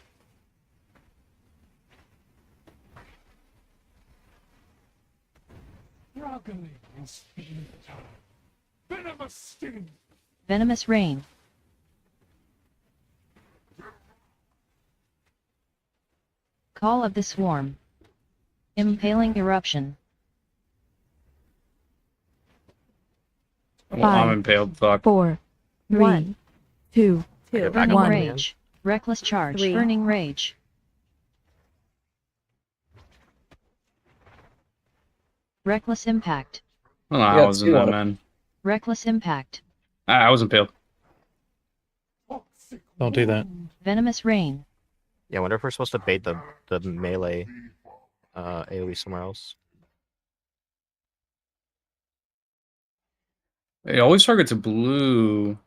Struggling in speed time. Venomous sting. Venomous rain. Call of the swarm. Impaling eruption. Well, I'm impaled. Fuck. 4, 3, 1, 2, Burning 1. rage. Reckless charge. 3. Burning rage. Reckless impact. Well, I wasn't that, man. Reckless impact. I was impaled. Don't do that. Venomous rain. Yeah, I wonder if we're supposed to bait the melee AoE somewhere else. It always targets a blue.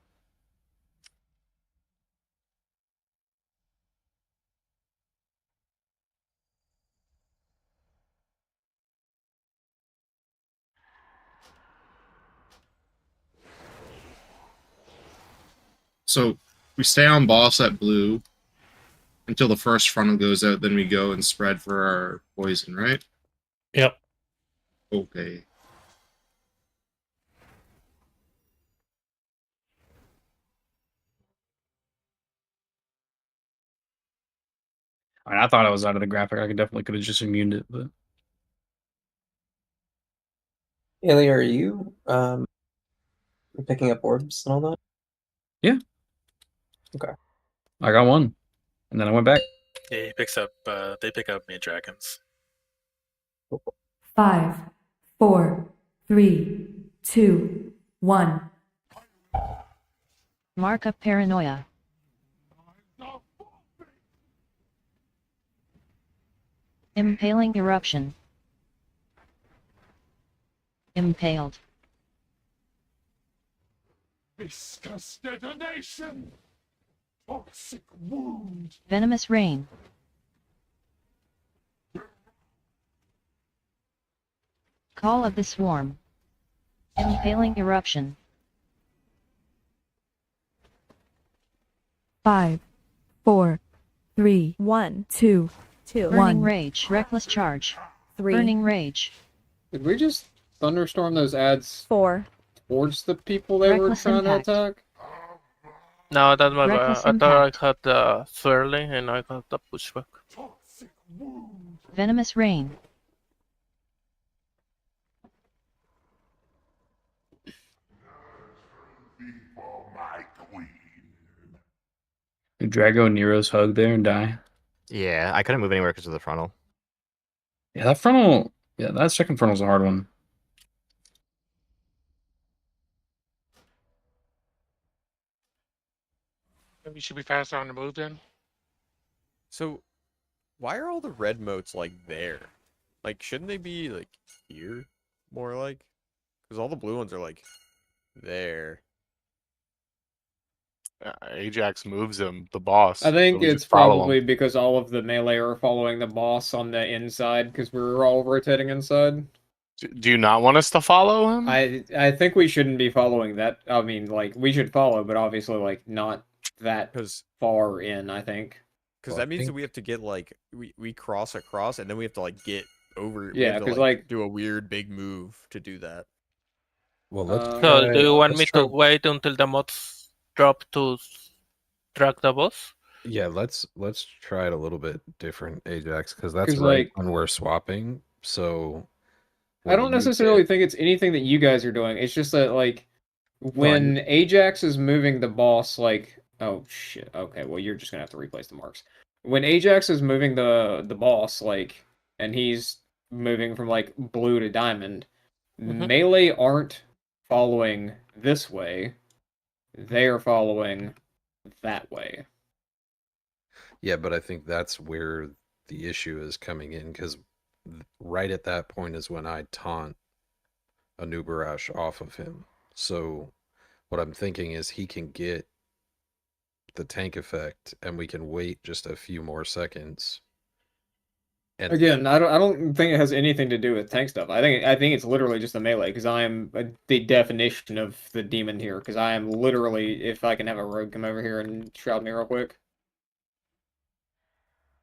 So we stay on boss at blue until the first frontal goes out, then we go and spread for our poison, right? Yep. Okay. I mean, I thought I was out of the graphic. I could have just immuned it, but Illy, are you picking up orbs and all that? yeah. Okay. I got one, and then I went back. Yeah, he picks up. They pick up mid dragons. 5, 4, 3, 2, 1. Mark of paranoia. Impaling eruption. Impaled. Viscous detonation. Toxic wound. Venomous rain. Call of the swarm. Impaling eruption. 5, 4, 3, 1, 2, Burning 1. rage. Reckless charge. 3, Burning rage. Did we just thunderstorm those ads 4. towards the people they were Reckless trying impact. to attack? No, that's my bad. Reckless I thought impact. I had the swirly and I got the pushback. Venomous rain. Did Drago Nero's hug there and die? Yeah, I couldn't move anywhere because of the frontal. Yeah, that frontal. Yeah, that second frontal's a hard one. Maybe you should be faster on the move then. So, why are all the red motes like there? Like, shouldn't they be like here, more like? Because all the blue ones are like there. Ajax moves him, the boss. I think so we it's just follow probably him. because all of the melee are following the boss on the inside because we're all rotating inside. Do you not want us to follow him? I think we shouldn't be following that. I mean, like, we should follow, but obviously, like, not that far in, I think. Because that means that we have to get like we cross across and then we have to like get over. We Yeah, have to, 'cause, like- do a weird big move to do that. Well, let's So, do you want let's me try- to wait until the mods drop to track the boss? Yeah, let's try it a little bit different, Ajax, because that's 'Cause, right like- when we're swapping. So I don't necessarily think it's anything that you guys are doing. It's just that, like, when Ajax is moving the boss, like, oh shit. Okay, well, you're just gonna have to replace the marks. When Ajax is moving the boss, like, and he's moving from like blue to diamond, melee aren't following this way. They are following that way. Yeah, but I think that's where the issue is coming in, because right at that point is when I taunt Anubarash off of him. So what I'm thinking is he can get the tank effect, and we can wait just a few more seconds. And Again, I don't think it has anything to do with tank stuff. I think it's literally just the melee, because I am the definition of the demon here. Because I am literally, if I can have a rogue come over here and shroud me real quick.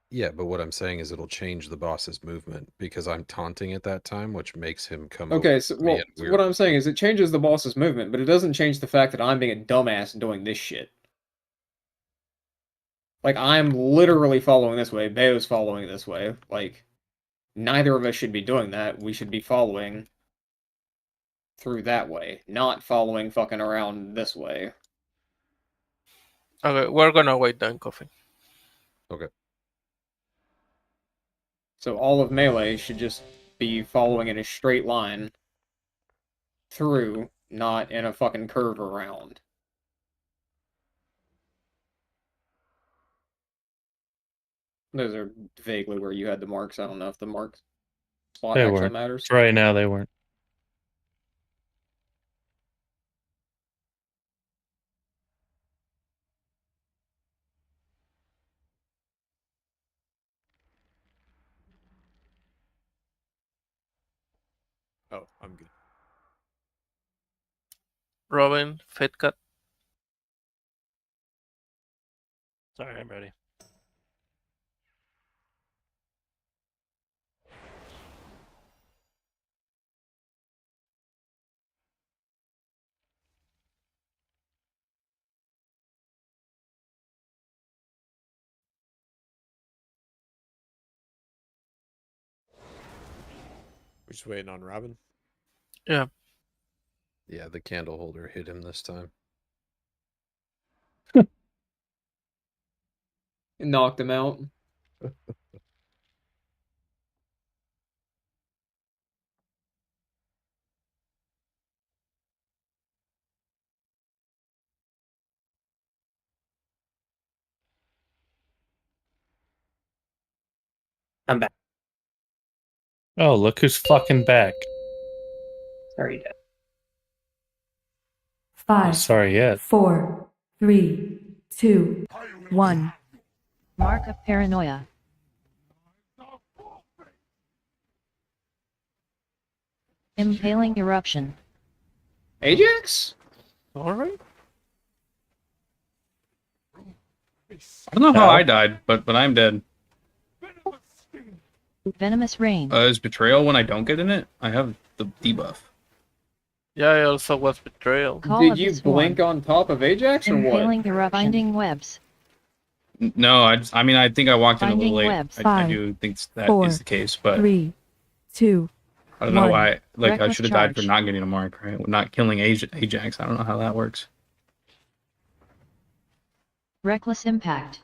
yeah, but what I'm saying is it'll change the boss's movement because I'm taunting at that time, which makes him come over Okay, so to me well, and we're- what I'm saying is it changes the boss's movement, but it doesn't change the fact that I'm being a dumbass doing this shit. Like, I'm literally following this way, Bayo's following this way. Like, neither of us should be doing that. We should be following through that way, not following fucking around this way. Okay, we're gonna wait then, Coffee. Okay. So all of melee should just be following in a straight line through, not in a fucking curve around. Those are vaguely where you had the marks. I don't know if the mark spot They actually weren't. matters. Right now, they weren't. Oh, I'm good. Robin, Fat Cat. Sorry, I'm ready. We're just waiting on Robin. Yeah. Yeah, the candle holder hit him this time. Knocked him out. I'm back. Oh, look who's fucking back. Sorry, Dad. 5, Sorry yet. 4, 3, 2, 1. Mark of paranoia. Impaling eruption. Ajax? Alright. I don't know how No. I died, but I'm dead. Venomous rain. Is betrayal when I don't get in it? I have the debuff. Yeah, I also was betrayal. Call Did of you the swarm. blink on top of Ajax or what? Impaling eruption. Binding webs. No, I mean I think I walked in a little Binding late. webs. I do think that is 4, the case, but 3, 2, I don't know 1. why. Like I Reckless should have died for charge. not getting a mark, right? Not killing Ajax. I don't know how that works. Reckless impact.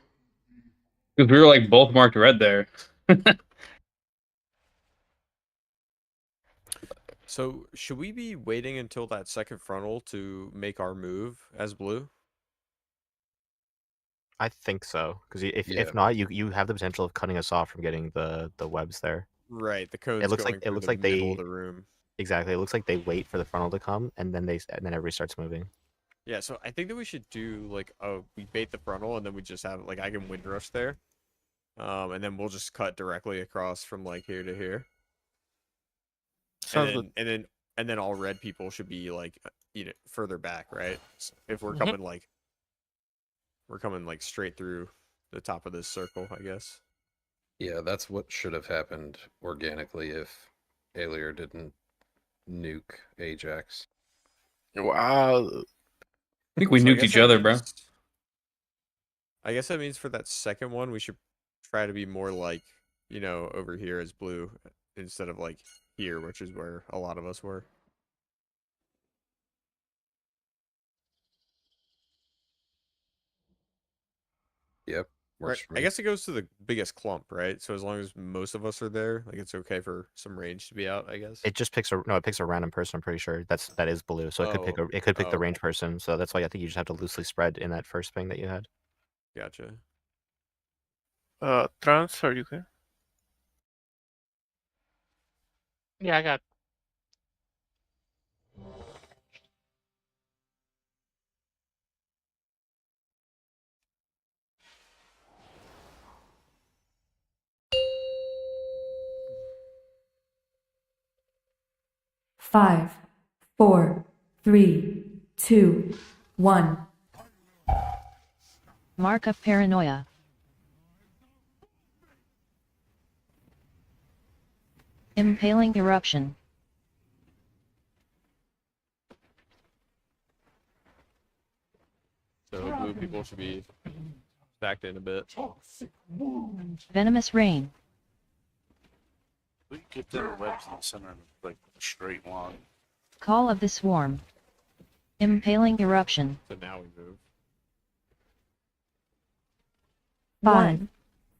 Because we were like both marked red there. So should we be waiting until that second frontal to make our move as blue? I think so, because if Yeah. if not, you have the potential of cutting us off from getting the webs there. Right, the code's It looks going like through the middle of the room. exactly. It looks like they wait for the frontal to come, and then everybody starts moving. Yeah, so I think that we should do like we bait the frontal and then we just have like I can wind rush there. And then we'll just cut directly across from like here to here. Sounds and good. then and then all red people should be like further back, right? So if we're Mhm. coming like straight through the top of this circle, I guess. Yeah, that's what should have happened organically if Alier didn't nuke Ajax. Wow. I think we So I nuked guess each that other, bro. means- I guess that means for that second one, we should try to be more like, over here as blue instead of like here, which is where a lot of us were. Yep. Right. I guess it goes to the biggest clump, right? So as long as most of us are there, like it's okay for some range to be out, I guess. It just picks it picks a random person. I'm pretty sure that is blue, so it could pick Oh. the Oh, range person. So that's why I think you just have to loosely spread in that first thing that you had. Gotcha. Trans, are you here? Yeah, I got. Five, 4, 3, 2, 1. Mark of paranoia. Impaling eruption. So blue people should be backed in a bit. Venomous rain. We get the webs in the center of like a straight line. Call of the swarm. Impaling eruption. So now we move. 5,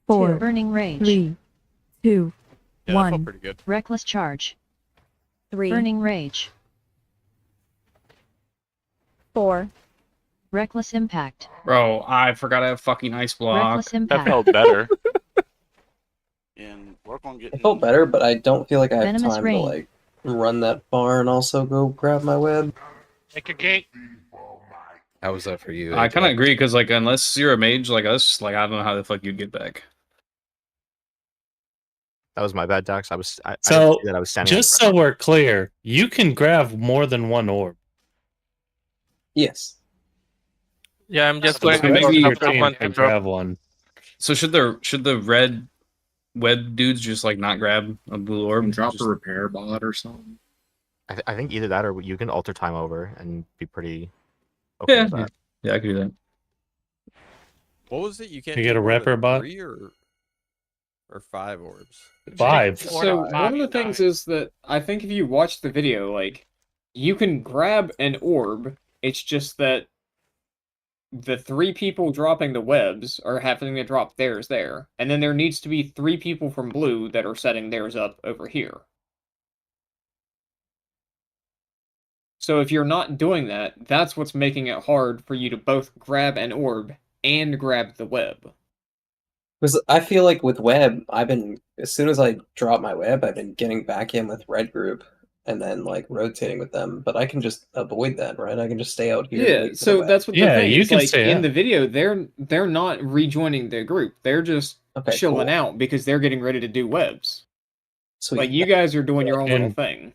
4, Burning rage. 3, 2, Yeah, that felt 1. pretty good. Reckless charge. 3, Burning rage. 4. Reckless impact. Bro, I forgot I have fucking ice block. Reckless impact. That felt better. And work on getting. I felt better, but I don't feel like I have Venomous time rain. to like run that far and also go grab my web. Take a gate. How was that for you? I kind of AJ? agree because like unless you're a mage like us, like I don't know how the fuck you'd get back. That was my bad, Dax. I didn't So, see that I was standing. just so we're clear, you can grab more than one orb. Yes. Yeah, I'm just So going to maybe go your top team one can and drop. grab one. So should the red web dudes just like not grab a blue orb? And drop Just- a repair bot or something. I think either that or you can alter time over and be pretty okay Yeah, with that. yeah, I could do that. What was it? You can't You do get a more than repper bot? 3 or 5 orbs. 5. So one of the things is that I think if you watch the video, like you can grab an orb. It's just that the 3 people dropping the webs are having to drop theirs there, and then there needs to be 3 people from blue that are setting theirs up over here. So if you're not doing that, that's what's making it hard for you to both grab an orb and grab the web. Because I feel like with web, as soon as I drop my web, I've been getting back in with red group and then like rotating with them. But I can just avoid that, right? I can just stay out here. And Yeah, wait for the so web. that's what the thing is. Like in the video, they're not rejoining the group. They're just chilling out because they're getting ready to do webs. Sweet. Like you guys are doing your own little And- thing.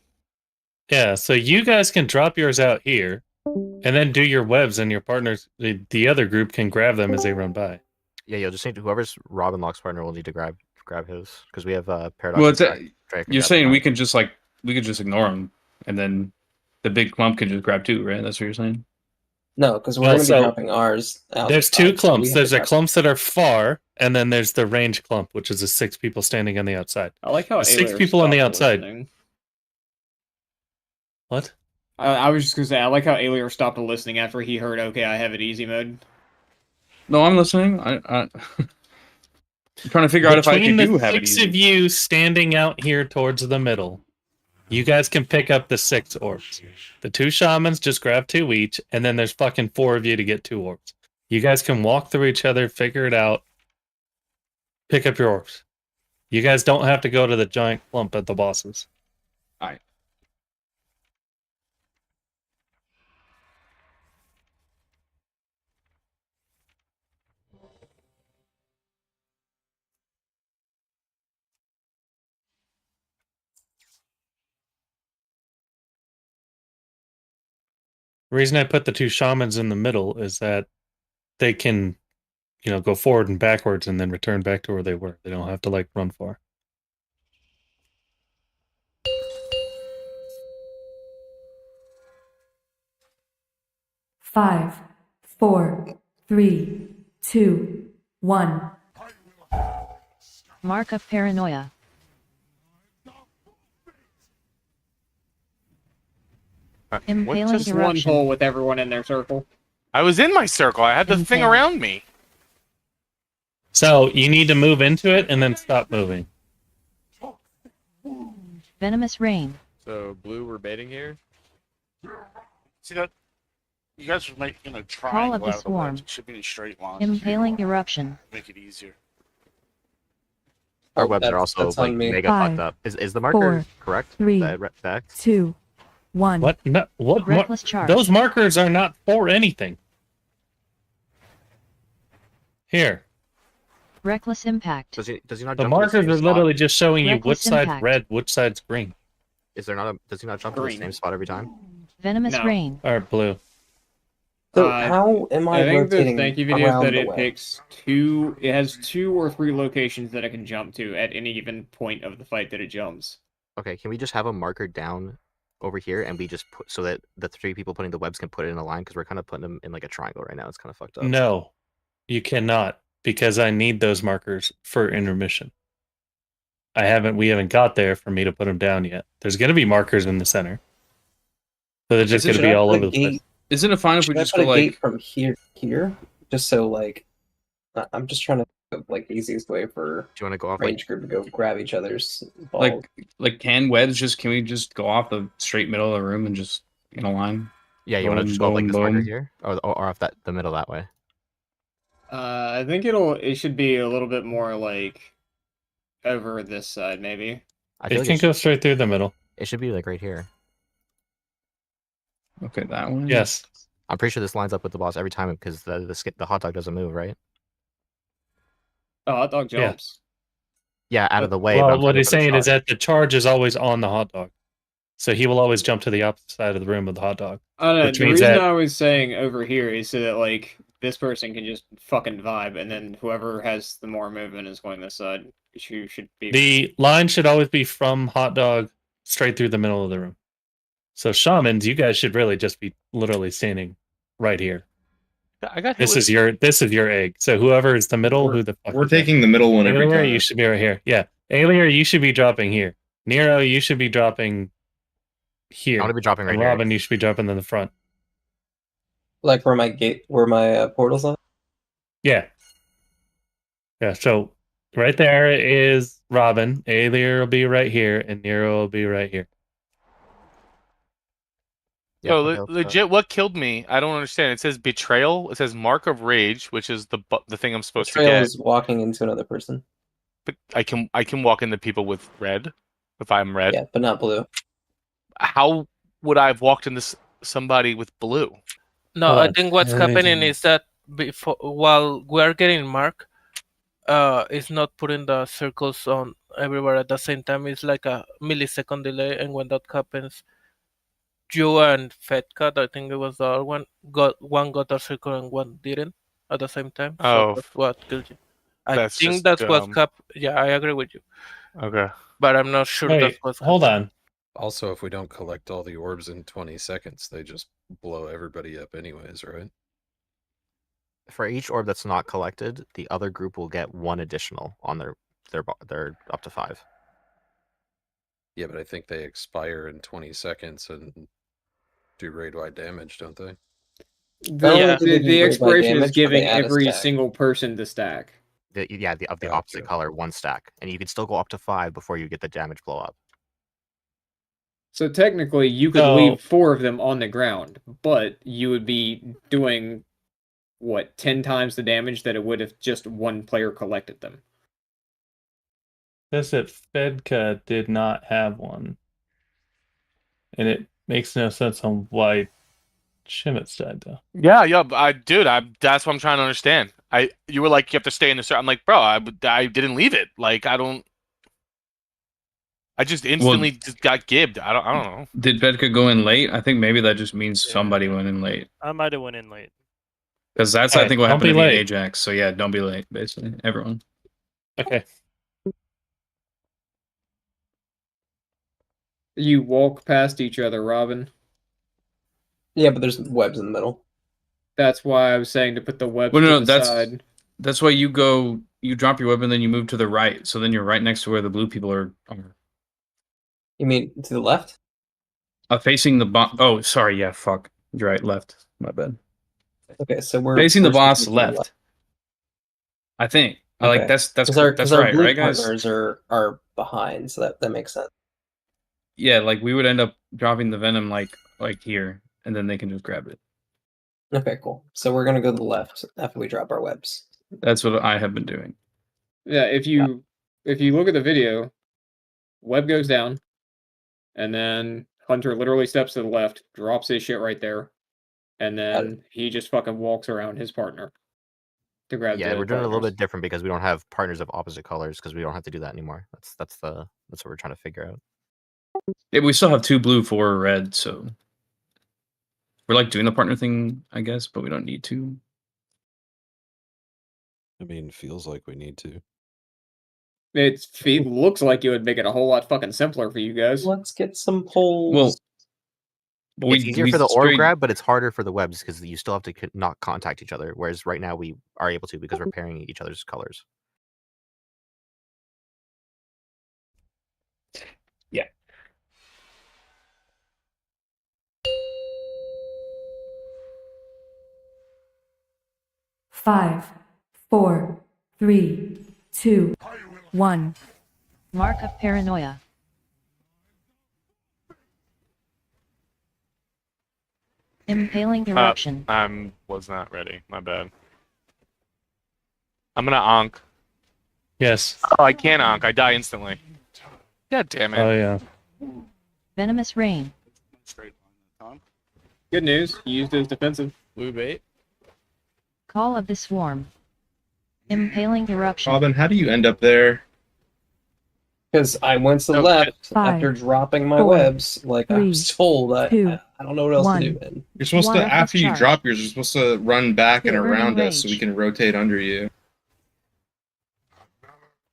Yeah, so you guys can drop yours out here, and then do your webs, and your partners, the other group, can grab them as they run by. Yeah, you'll just need whoever's Robin Lock's partner will need to grab his because we have Paradox. Well, and Drake can you're grab saying mine. we could just ignore them, and then the big clump can just grab 2, right? That's what you're saying. No, because we're Well, going to be so dropping ours out. There's 2 so we clumps. have There's to the grab- clumps that are far, and then there's the range clump, which is the 6 people standing on the outside. I like how the 6 Ayler people on the stopped outside. listening. What? I was just gonna say I like how Alier stopped listening after he heard "Okay, I have it easy" mode. No, I'm listening. I'm trying to figure out if I Between can the have it 6 easy. of you standing out here towards the middle, you guys can pick up the 6 orbs. The 2 shamans just grab 2 each, and then there's fucking 4 of you to get 2 orbs. You guys can walk through each other, figure it out, pick up your orbs. You guys don't have to go to the giant clump at the bosses. Alright. The reason I put the 2 shamans in the middle is that they can, go forward and backwards and then return back to where they were. They don't have to run far. Five, four, three, two, one. Mark of paranoia. Impaling Just one eruption. pole with everyone in their circle. I was in my circle. I had the thing around me. So you need to move into it and then stop moving. Venomous rain. So blue, we're baiting here. See that? You guys are making a Call of triangle the out of the swarm. ledge. It should be in a straight line. Impaling eruption. Make it easier. Our webs are also that's on like me. mega Five, fucked up. Is the marker four, correct? three, Back? 2, 1. What? No, what? Reckless charge. Those markers are not for anything. Here. Reckless impact. Does he not The jump to markers same are spot? literally just showing you which Reckless side's impact. red, which side's green. Is there not does he not jump to the Green. same spot every time? Venomous No. rain. Or blue. So how am I think the rotating thank you video is around that the it web? picks 2. It has 2 or 3 locations that it can jump to at any given point of the fight that it jumps. Okay, can we just have a marker down over here and we just put so that the 3 people putting the webs can put it in a line because we're kind of putting them in like a triangle right now. It's kind of fucked up. No, you cannot, because I need those markers for intermission. We haven't got there for me to put them down yet. There's going to be markers in the center. So they're just going to Should be I all put a over the place. gate- Isn't it fine if we Should I just put go a gate like from here to here? Just so I'm just trying to the easiest way for Do you want to go off range group to go grab each other's balls. can we just go off the straight middle of the room and just in a line? Yeah, you want to Boom, just go like boom, this marker boom. here, or off the middle that way. I think it should be a little bit more like over this side, maybe. I feel It like can it go should, straight through the middle. it should be like right here. Okay, that one. Yes. I'm pretty sure this lines up with the boss every time because the hot dog doesn't move, right? Oh, hot dog Yeah. jumps. Yeah, out of the way. but Well, I'm what talking he's about the saying is charge. that the charge is always on the hot dog. So he will always jump to the opposite side of the room of the hot dog. I don't know. Which The means reason that I was saying over here is so that like this person can just fucking vibe, and then whoever has the more movement is going this side. You should be. the line should always be from hot dog straight through the middle of the room. So shamans, you guys should really just be literally standing right here. I got hit This with- is your egg. So whoever is the middle, who the fuck We're is that? taking the middle one every Alier, time. you should be right here. Yeah. Alier, you should be dropping here. Nero, you should be dropping here. I want to be dropping right And here. Robin, you should be dropping in the front. Like where my portals are? Yeah. Yeah, so right there is Robin. Alier will be right here, and Nero will be right here. Yeah, Yo, okay, let's go. legit, what killed me? I don't understand. It says betrayal. It says mark of rage, which is the thing I'm supposed to Betrayal get. is walking into another person. But I can walk into people with red if I'm red. Yeah, but not blue. How would I have walked into somebody with blue? No, Hold I on. think what's happening is that before while we're getting mark, it's not putting the circles on everywhere at the same time. It's like a millisecond delay, and when that happens, you and Fedcat, I think it was the other one got a circle and one didn't at the same time. So Oh, that's what killed you. I that's think just that's what's dumb. Yeah, I agree with you, Okay. but I'm not sure that's Wait, what's hold happening. on. Also, if we don't collect all the orbs in 20 seconds, they just blow everybody up anyways, right? For each orb that's not collected, the other group will get one additional on their up to 5. Yeah, but I think they expire in 20 seconds and do raid-wide damage, don't they? The expiration is damage, but they giving add a every stack. single person the stack. Of the opposite color, 1 stack, and you can still go up to 5 before you get the damage blow up. So technically, you could leave 4 of them on the ground, but you would be doing what 10 times the damage that it would if just one player collected them. Says that Fedka did not have one, and it makes no sense on why Shimitz died though. Yeah, that's what I'm trying to understand. You were like, you have to stay in the circle. I'm like, bro, I didn't leave it. Like, I just instantly just got gibbed. I don't know. Did Bedka go in late? I think maybe that just means somebody went in late. I might have went in late. Because that's, All I right, think, what don't happened be to me and late. Ajax. So yeah, don't be late, basically. Everyone. Okay. You walk past each other, Robin. Yeah, but there's webs in the middle. That's why I was saying to put the webs Well, to no, the side. that's why you drop your weapon, then you move to the right. So then you're right next to where the blue people are. You mean to the left? Facing the boss. Oh, sorry. Yeah, fuck. You're right. Left. My bad. Okay, so we're facing the we're boss supposed to be left. I think. I Okay. like that's Because our right, blue right, guys? partners are behind, so that makes sense. Yeah, like we would end up dropping the venom like here, and then they can just grab it. Okay, cool. So we're gonna go to the left after we drop our webs. That's what I have been doing. Yeah, if you look at the video, web goes down, and then Hunter literally steps to the left, drops his shit right there, and then he just fucking walks around his partner to grab Yeah, the we're doing it a little partners. bit different because we don't have partners of opposite colors because we don't have to do that anymore. That's what we're trying to figure out. Yeah, we still have 2 blue, 4 red, so we're like doing the partner thing, I guess, but we don't need to. I mean, feels like we need to. It looks like it would make it a whole lot fucking simpler for you guys. Let's get some polls. Well, but It's easier for the orb grab, but it's harder for the webs because you still have to not contact each other. Whereas right now we are able to because we're pairing each other's colors. Yeah. Five, 4, 3, 2, 1. Mark of paranoia. Impaling eruption. Was not ready. My bad. I'm gonna onk. Yes. Oh, I can't onk. I die instantly. God damn it. Oh yeah. Venomous rain. Good news, he used his defensive. Blue bait. Call of the swarm. Impaling eruption. Robin, how do you end up there? Because I went to the left after dropping my 4, webs, like I 3, was told. I 2, don't know what else 1. to do, man. You're supposed One to, of after the you charge. drop yours, you're supposed to run back and You're burning around us so we rage. can rotate under you.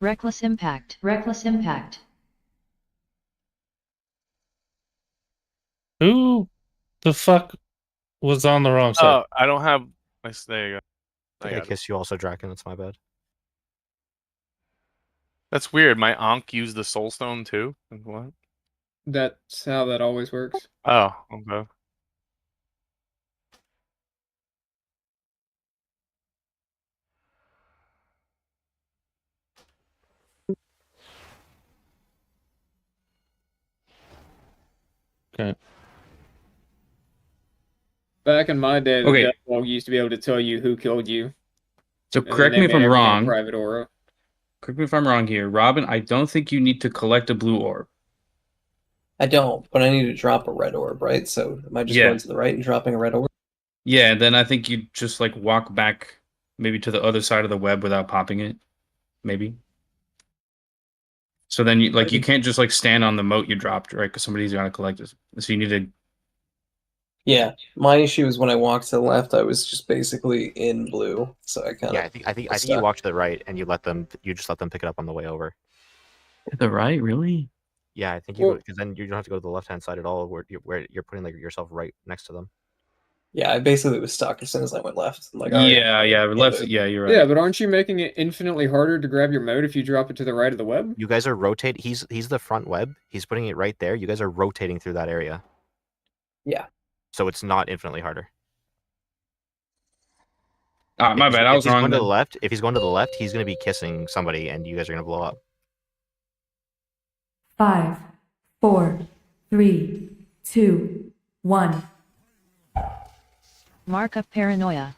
Reckless impact. Reckless impact. Who the fuck was on the wrong side? Oh, I don't have. There you go. I think I kissed you also, Draken. That's my bad. That's weird. My onk used the soul stone too. Like, what? That's how that always works. Oh, okay. Okay. Back in my day, the Okay. Death Log used to be able to tell you who killed you. So and then correct they me if made I'm everything a wrong. Private aura. Correct me if I'm wrong here, Robin. I don't think you need to collect a blue orb. I don't, but I need to drop a red orb, right? So am I just Yeah. going to the right and dropping a red orb? Yeah, then I think you just like walk back maybe to the other side of the web without popping it. Maybe. So then you can't just like stand on the moat you dropped, right? Because somebody's gonna collect it. So you need to. Yeah, my issue is when I walked to the left, I was just basically in blue, so I kind of I think you walk to the right and you just let them pick it up on the way over. To the right, really? Yeah, I think you because then you don't have to go to the left hand side at all, where you're putting like yourself right next to them. Yeah, I basically was stuck as soon as I went left. I'm like, Yeah, left. Yeah, you're right. Yeah, but aren't you making it infinitely harder to grab your moat if you drop it to the right of the web? You guys are rotating. He's the front web. He's putting it right there. You guys are rotating through that area. Yeah. So it's not infinitely harder. My bad. I was wrong. Going to the left, if he's going to the left, he's going to be kissing somebody, and you guys are going to blow up. 5, 4, 3, 2, 1. Mark of paranoia.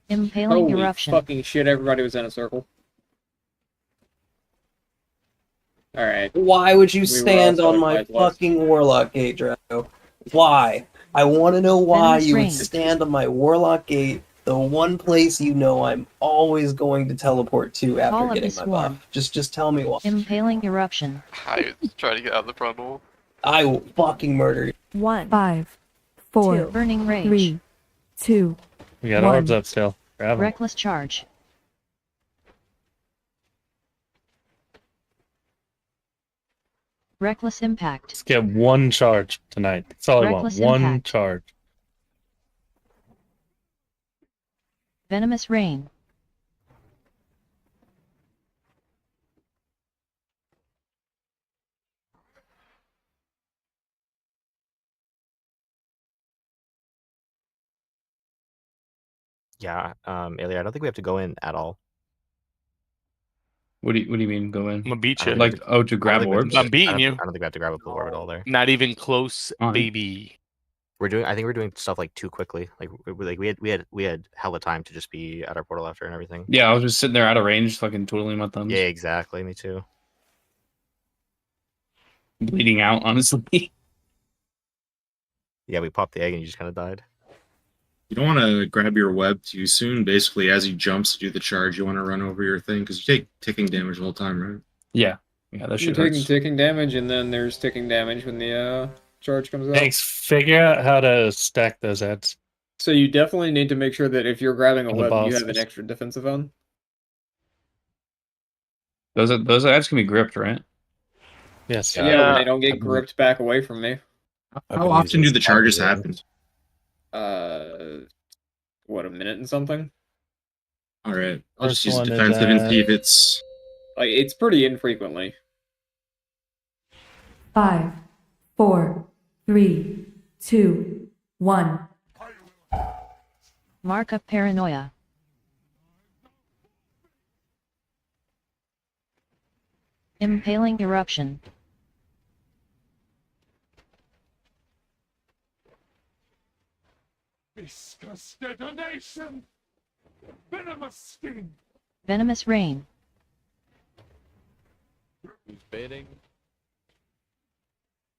Impaling Holy eruption. fucking shit, everybody was in a circle. Alright. Why would you We were stand also on in my White West. fucking Warlock Gate, Drago? Why? I want to know why Venomous you would Rain. stand on my Warlock Gate, the one place you know I'm always going to teleport to after Call of getting the my Swarm. buff. Just tell me why. Impaling eruption. I was trying to get out of the front door. I will fucking murder you. 1, 5, 4, Burning rage. 3, 2, We got 1. orbs up still. Grab 'em. Reckless charge. Reckless impact. Let's get one charge tonight. That's all I want. Reckless One impact. charge. Venomous rain. Yeah, Ilya, I don't think we have to go in at all. What do you mean go in? I'm gonna beat I you. don't Like think to I don't grab think we have orbs? to- I'm beating I don't- you. I don't think we have to grab a blue orb at all there. Not even close, Fine. baby. I think we're doing stuff like too quickly. Like we had hella time to just be at our portal after and everything. Yeah, I was just sitting there out of range, fucking twiddling my thumbs. Yeah, exactly. Me too. Bleeding out, honestly. Yeah, we popped the egg and you just kind of died. You don't want to grab your web too soon. Basically, as he jumps to do the charge, you want to run over your thing because you take ticking damage the whole time, right? Yeah. Yeah, that You're shit taking hurts. ticking damage, and then there's ticking damage when the charge comes out. Thanks. Figure out how to stack those ads. So you definitely need to make sure that if you're grabbing a On the web, you have an bosses. extra defensive on. Those ads can be gripped, right? Yes. Yeah, but they don't get gripped back away from me. How often do the charges happen? What, a minute and something? All right, I'll just First use one is defensive and at- see if it's. Like, it's pretty infrequently. 5, 4, 3, 2, 1. Mark of paranoia. Impaling eruption. Viscous detonation! Venomous sting! Venomous rain. Who's baiting?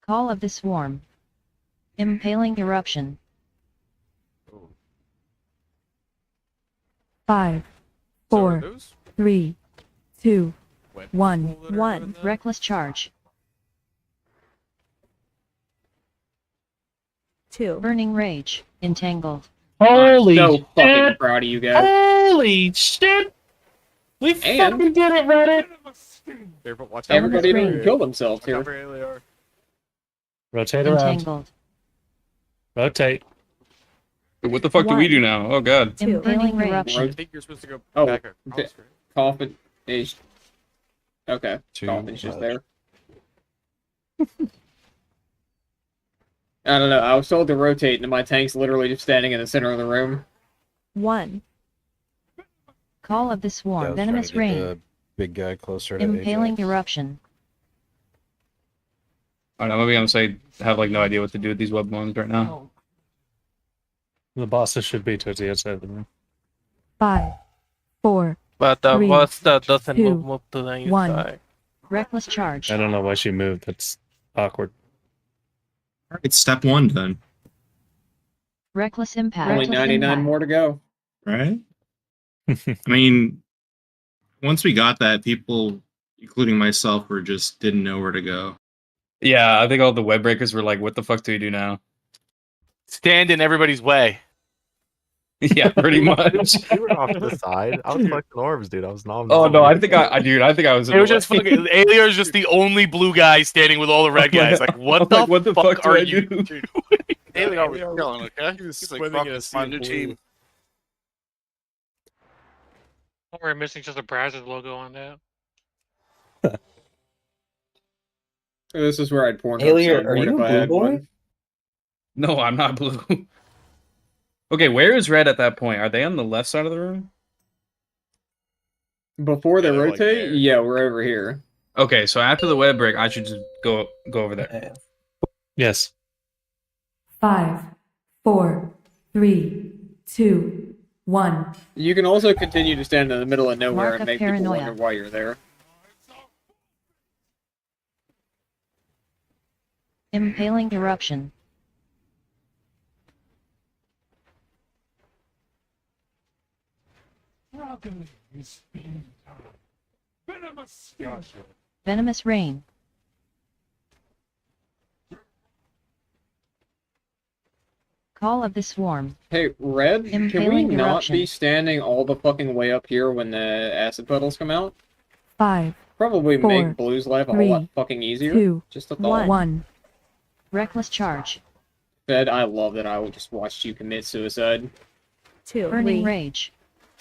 Call of the swarm. Impaling eruption. 5, 4, 3, 2, 1. 1. Reckless charge. 2. Burning rage. Entangled. Holy so shit! fucking proud of you guys. Holy shit! We fucking did it, Reddit! Careful, watch out. Everybody didn't kill themselves Watch out here. for Aliar. Rotate around. Entangled. Rotate. What the fuck do we do now? Oh god. Impaling I eruption. think you're supposed to go Oh, back across, right? Coffin is... Okay, Too Coffin's just much. there. I don't know, I was told to rotate, and my tank's literally just standing in the center of the room. 1. Call of the Yeah, I swarm. was trying Venomous to get rain. the big guy closer to Impaling Ajax. eruption. I don't know, maybe I'm saying have like no idea what to do with these web ones right now. The bosses should be towards the outside of the room. 5, 4, But the 3, boss that doesn't 2, move to the 1. inside. Reckless charge. I don't know why she moved. That's awkward. It's step 1 done. Reckless impact. Only Reckless 99 impact. more to go. Right? I mean, once we got that, people, including myself, didn't know where to go. Yeah, I think all the web breakers were like, what the fuck do we do now? Stand in everybody's way. Yeah, pretty much. You were off to the side. I was collecting orbs, dude. I was not. Oh no, I think I was. It was just fucking. Alier is just the only blue guy standing with all the red guys. Like, what the fuck do are I you do? doing? Alier was killing, okay? He was He's like, swimming fuck in a this, my sea new of team. blue. We're missing just a Brazzers logo on that. This is where I'd porn Alier, are you if a I blue had boy? one. No, I'm not blue. Okay, where is red at that point? Are they on the left side of the room? Before they Yeah, they're, like, rotate, there. yeah, we're over here. Okay, so after the web break, I should just go over there. Yes. 5, 4, 3, 2, 1. You can also continue to stand in the middle of nowhere Mark and of make people paranoia. wonder why you're there. Impaling eruption. Struggling is being done. Venomous sting. Venomous rain. Call of the swarm. Hey, Red, can we Impaling not eruption. be standing all the fucking way up here when the acid puddles come out? 5, Probably 4, make Blue's life a whole 3, lot fucking easier. 2, Just a thought. 1. Reckless charge. Fed, I love that I just watched you commit suicide. 2, Burning rage.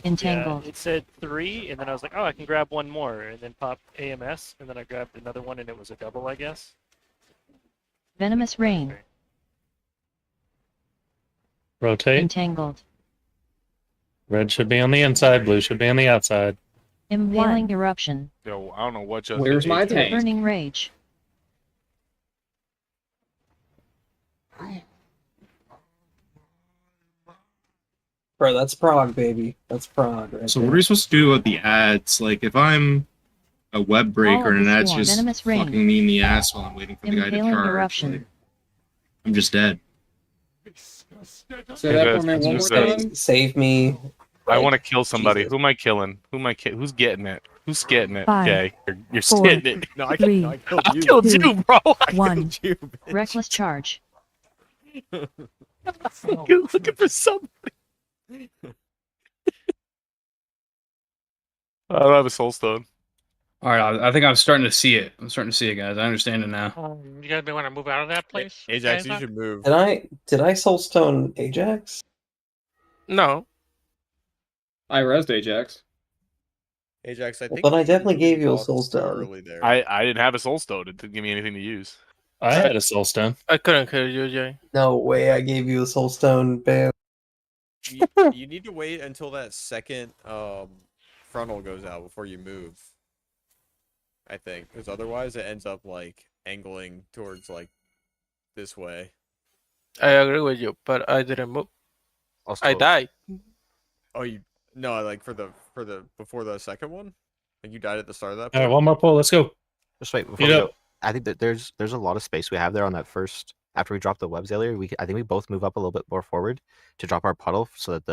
Entangled. Yeah, it said 3, and then I was like, oh, I can grab one more, and then pop AMS, and then I grabbed another one, and it was a double, I guess. Venomous rain. Rotate. Entangled. Red should be on the inside. Blue should be on the outside. Impaling eruption. Yo, I don't know what just. Where's my hit. tank? Burning rage. Bro, that's Prague, baby. That's Prague. Right So there. what are we supposed to do with the ads? Like, if I'm a web breaker and an ad's swarm. just Venomous rain. fucking me in the ass while I'm waiting for the guy to Impaling charge, eruption. like, I'm just dead. Say that for me one more time. Save me. I want to kill somebody. Jesus. Who am I killing? Who's getting it? Who's getting it? 5, Okay, you're 4, getting it. No, I 3, killed I you. killed you, 2, bro. 1. You, bitch. Reckless charge. You're looking for somebody. I don't have a soul stone. All right, I think I'm starting to see it. I'm starting to see it, guys. I understand it now. You guys may want to move out of that place. Ajax, you Isaac? should move. Did I soulstone Ajax? No. I resed Ajax. Ajax, I think. But I you definitely moved gave you a off soul too stone. early there. I didn't have a soul stone. It didn't give me anything to use. I had a soul stone. I couldn't hear you, Jay. No way, I gave you a soul stone, bam. You need to wait until that second frontal goes out before you move. I think, because otherwise it ends up like angling towards like this way. I agree with you, but I didn't move. I died. Oh, you no, like for the before the second one, like you died at the start of that. All right, one more pull. Let's go. Just wait. Before Get we up. go, I think that there's a lot of space we have there on that first. After we drop the webs earlier, I think we both move up a little bit more forward to drop our puddle so that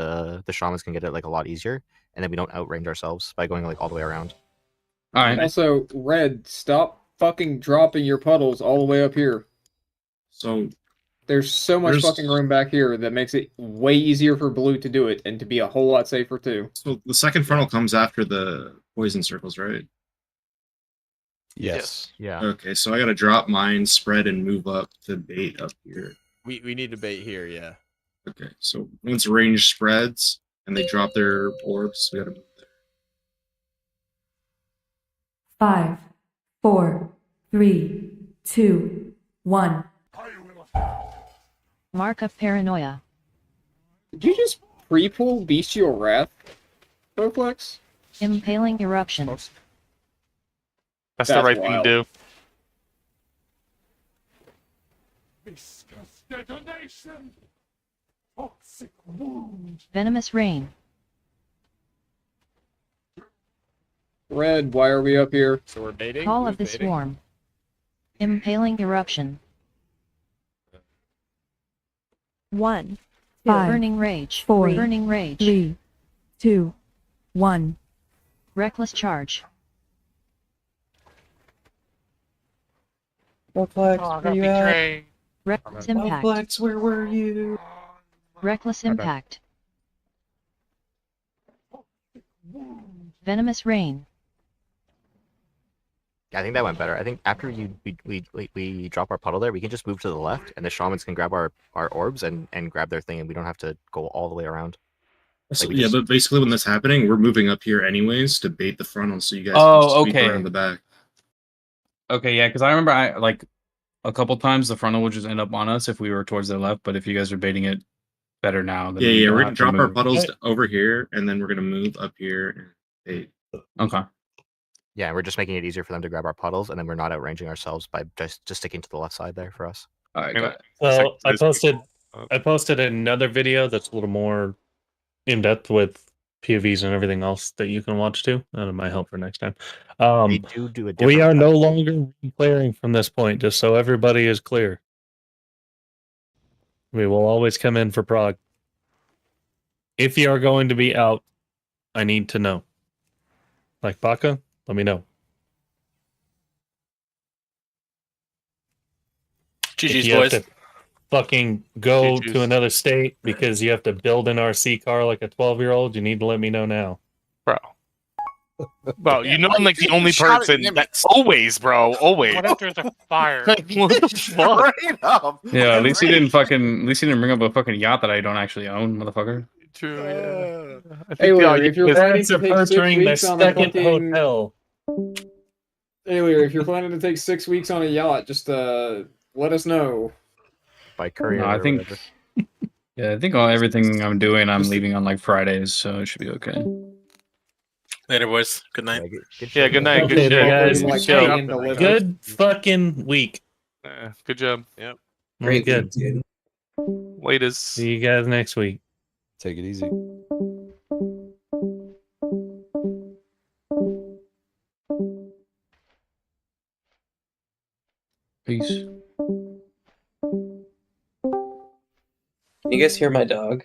the shamans can get it like a lot easier, and then we don't outrange ourselves by going like all the way around. All right. Also, Red, stop fucking dropping your puddles all the way up here. So There's so much fucking room back here that makes it way easier for Blue to do it and to be a whole lot safer too. So the second frontal comes after the poison circles, right? Yes. Yeah. Okay, so I gotta drop mine, spread, and move up to bait up here. We need to bait here, yeah. Okay, so once range spreads and they drop their orbs, we gotta move there. 5, 4, 3, 2, 1. Mark of paranoia. Did you just pre-pull Bestial Wrath, Bowflex? Impaling eruption. That's the right thing to do. Viscous detonation. Toxic wound. Venomous rain. Red, why are we up here? So we're baiting? Call Who's of the baiting? swarm. Impaling eruption. 1, Burning rage. 4, Burning rage. 3, 2, 1. Reckless charge. Flex, Oh, I where got you at? betrayed. Reckless impact. Flex, where were you? Reckless impact. Venomous rain. Yeah, I think that went better. I think after we drop our puddle there, we can just move to the left, and the shamans can grab our orbs and grab their thing, and we don't have to go all the way around. So, Like, yeah, but basically when that's happening, we're moving up here anyways to bait the frontal, so you guys Oh, can sweep okay. around the back. Okay, yeah, because I remember a couple times the frontal would just end up on us if we were towards the left, but if you guys are baiting it better now, then we Yeah, don't we're have gonna to drop our move. puddles over here, and then we're gonna move up here and bait. Okay. Yeah, we're just making it easier for them to grab our puddles, and then we're not outranging ourselves by just sticking to the left side there for us. All right, got it. So I posted another video that's a little more in depth with POVs and everything else that you can watch too. That might help for next time. We do a different. We are no longer clearing from this point, just so everybody is clear. We will always come in for prog. If you are going to be out, I need to know. Like Baka, let me know. If GG's, you have boys. to fucking go GG's. to another state because you have to build an RC car like a 12-year-old, you need to let me know now. Bro. Bro, you know I'm like the you only shot at person him? that's always, bro, always. What if there's a fire? Like, what the fuck? Straight up. Yeah, at least he didn't bring up a fucking yacht that I don't actually own, motherfucker. True, yeah. I think Taylor, if you're planning to take 6 Perturing the weeks on a second fucking... hotel. Taylor, if you're planning to take 6 weeks on a yacht, just let us know. By courier. No, I or think. whatever. Yeah, I think everything I'm doing, I'm leaving on like Fridays, so it should be okay. Later, boys. Good night. Yeah, good night. Okay, Good guys. job. Like, Good job. paying to live. Good fucking week. Good job. Yep. Great. Good. Latest. See you guys next week. Take it easy. Peace. Can you guys hear my dog?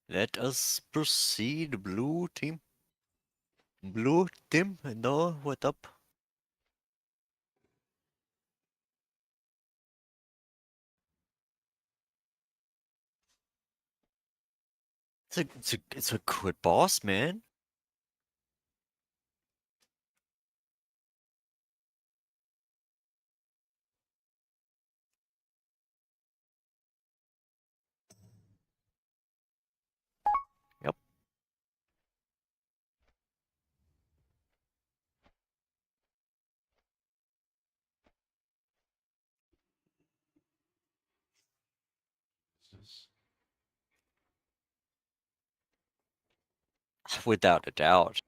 Let us proceed, blue team. Blue team, no, what up? It's a good boss, man. Yep. Without a doubt.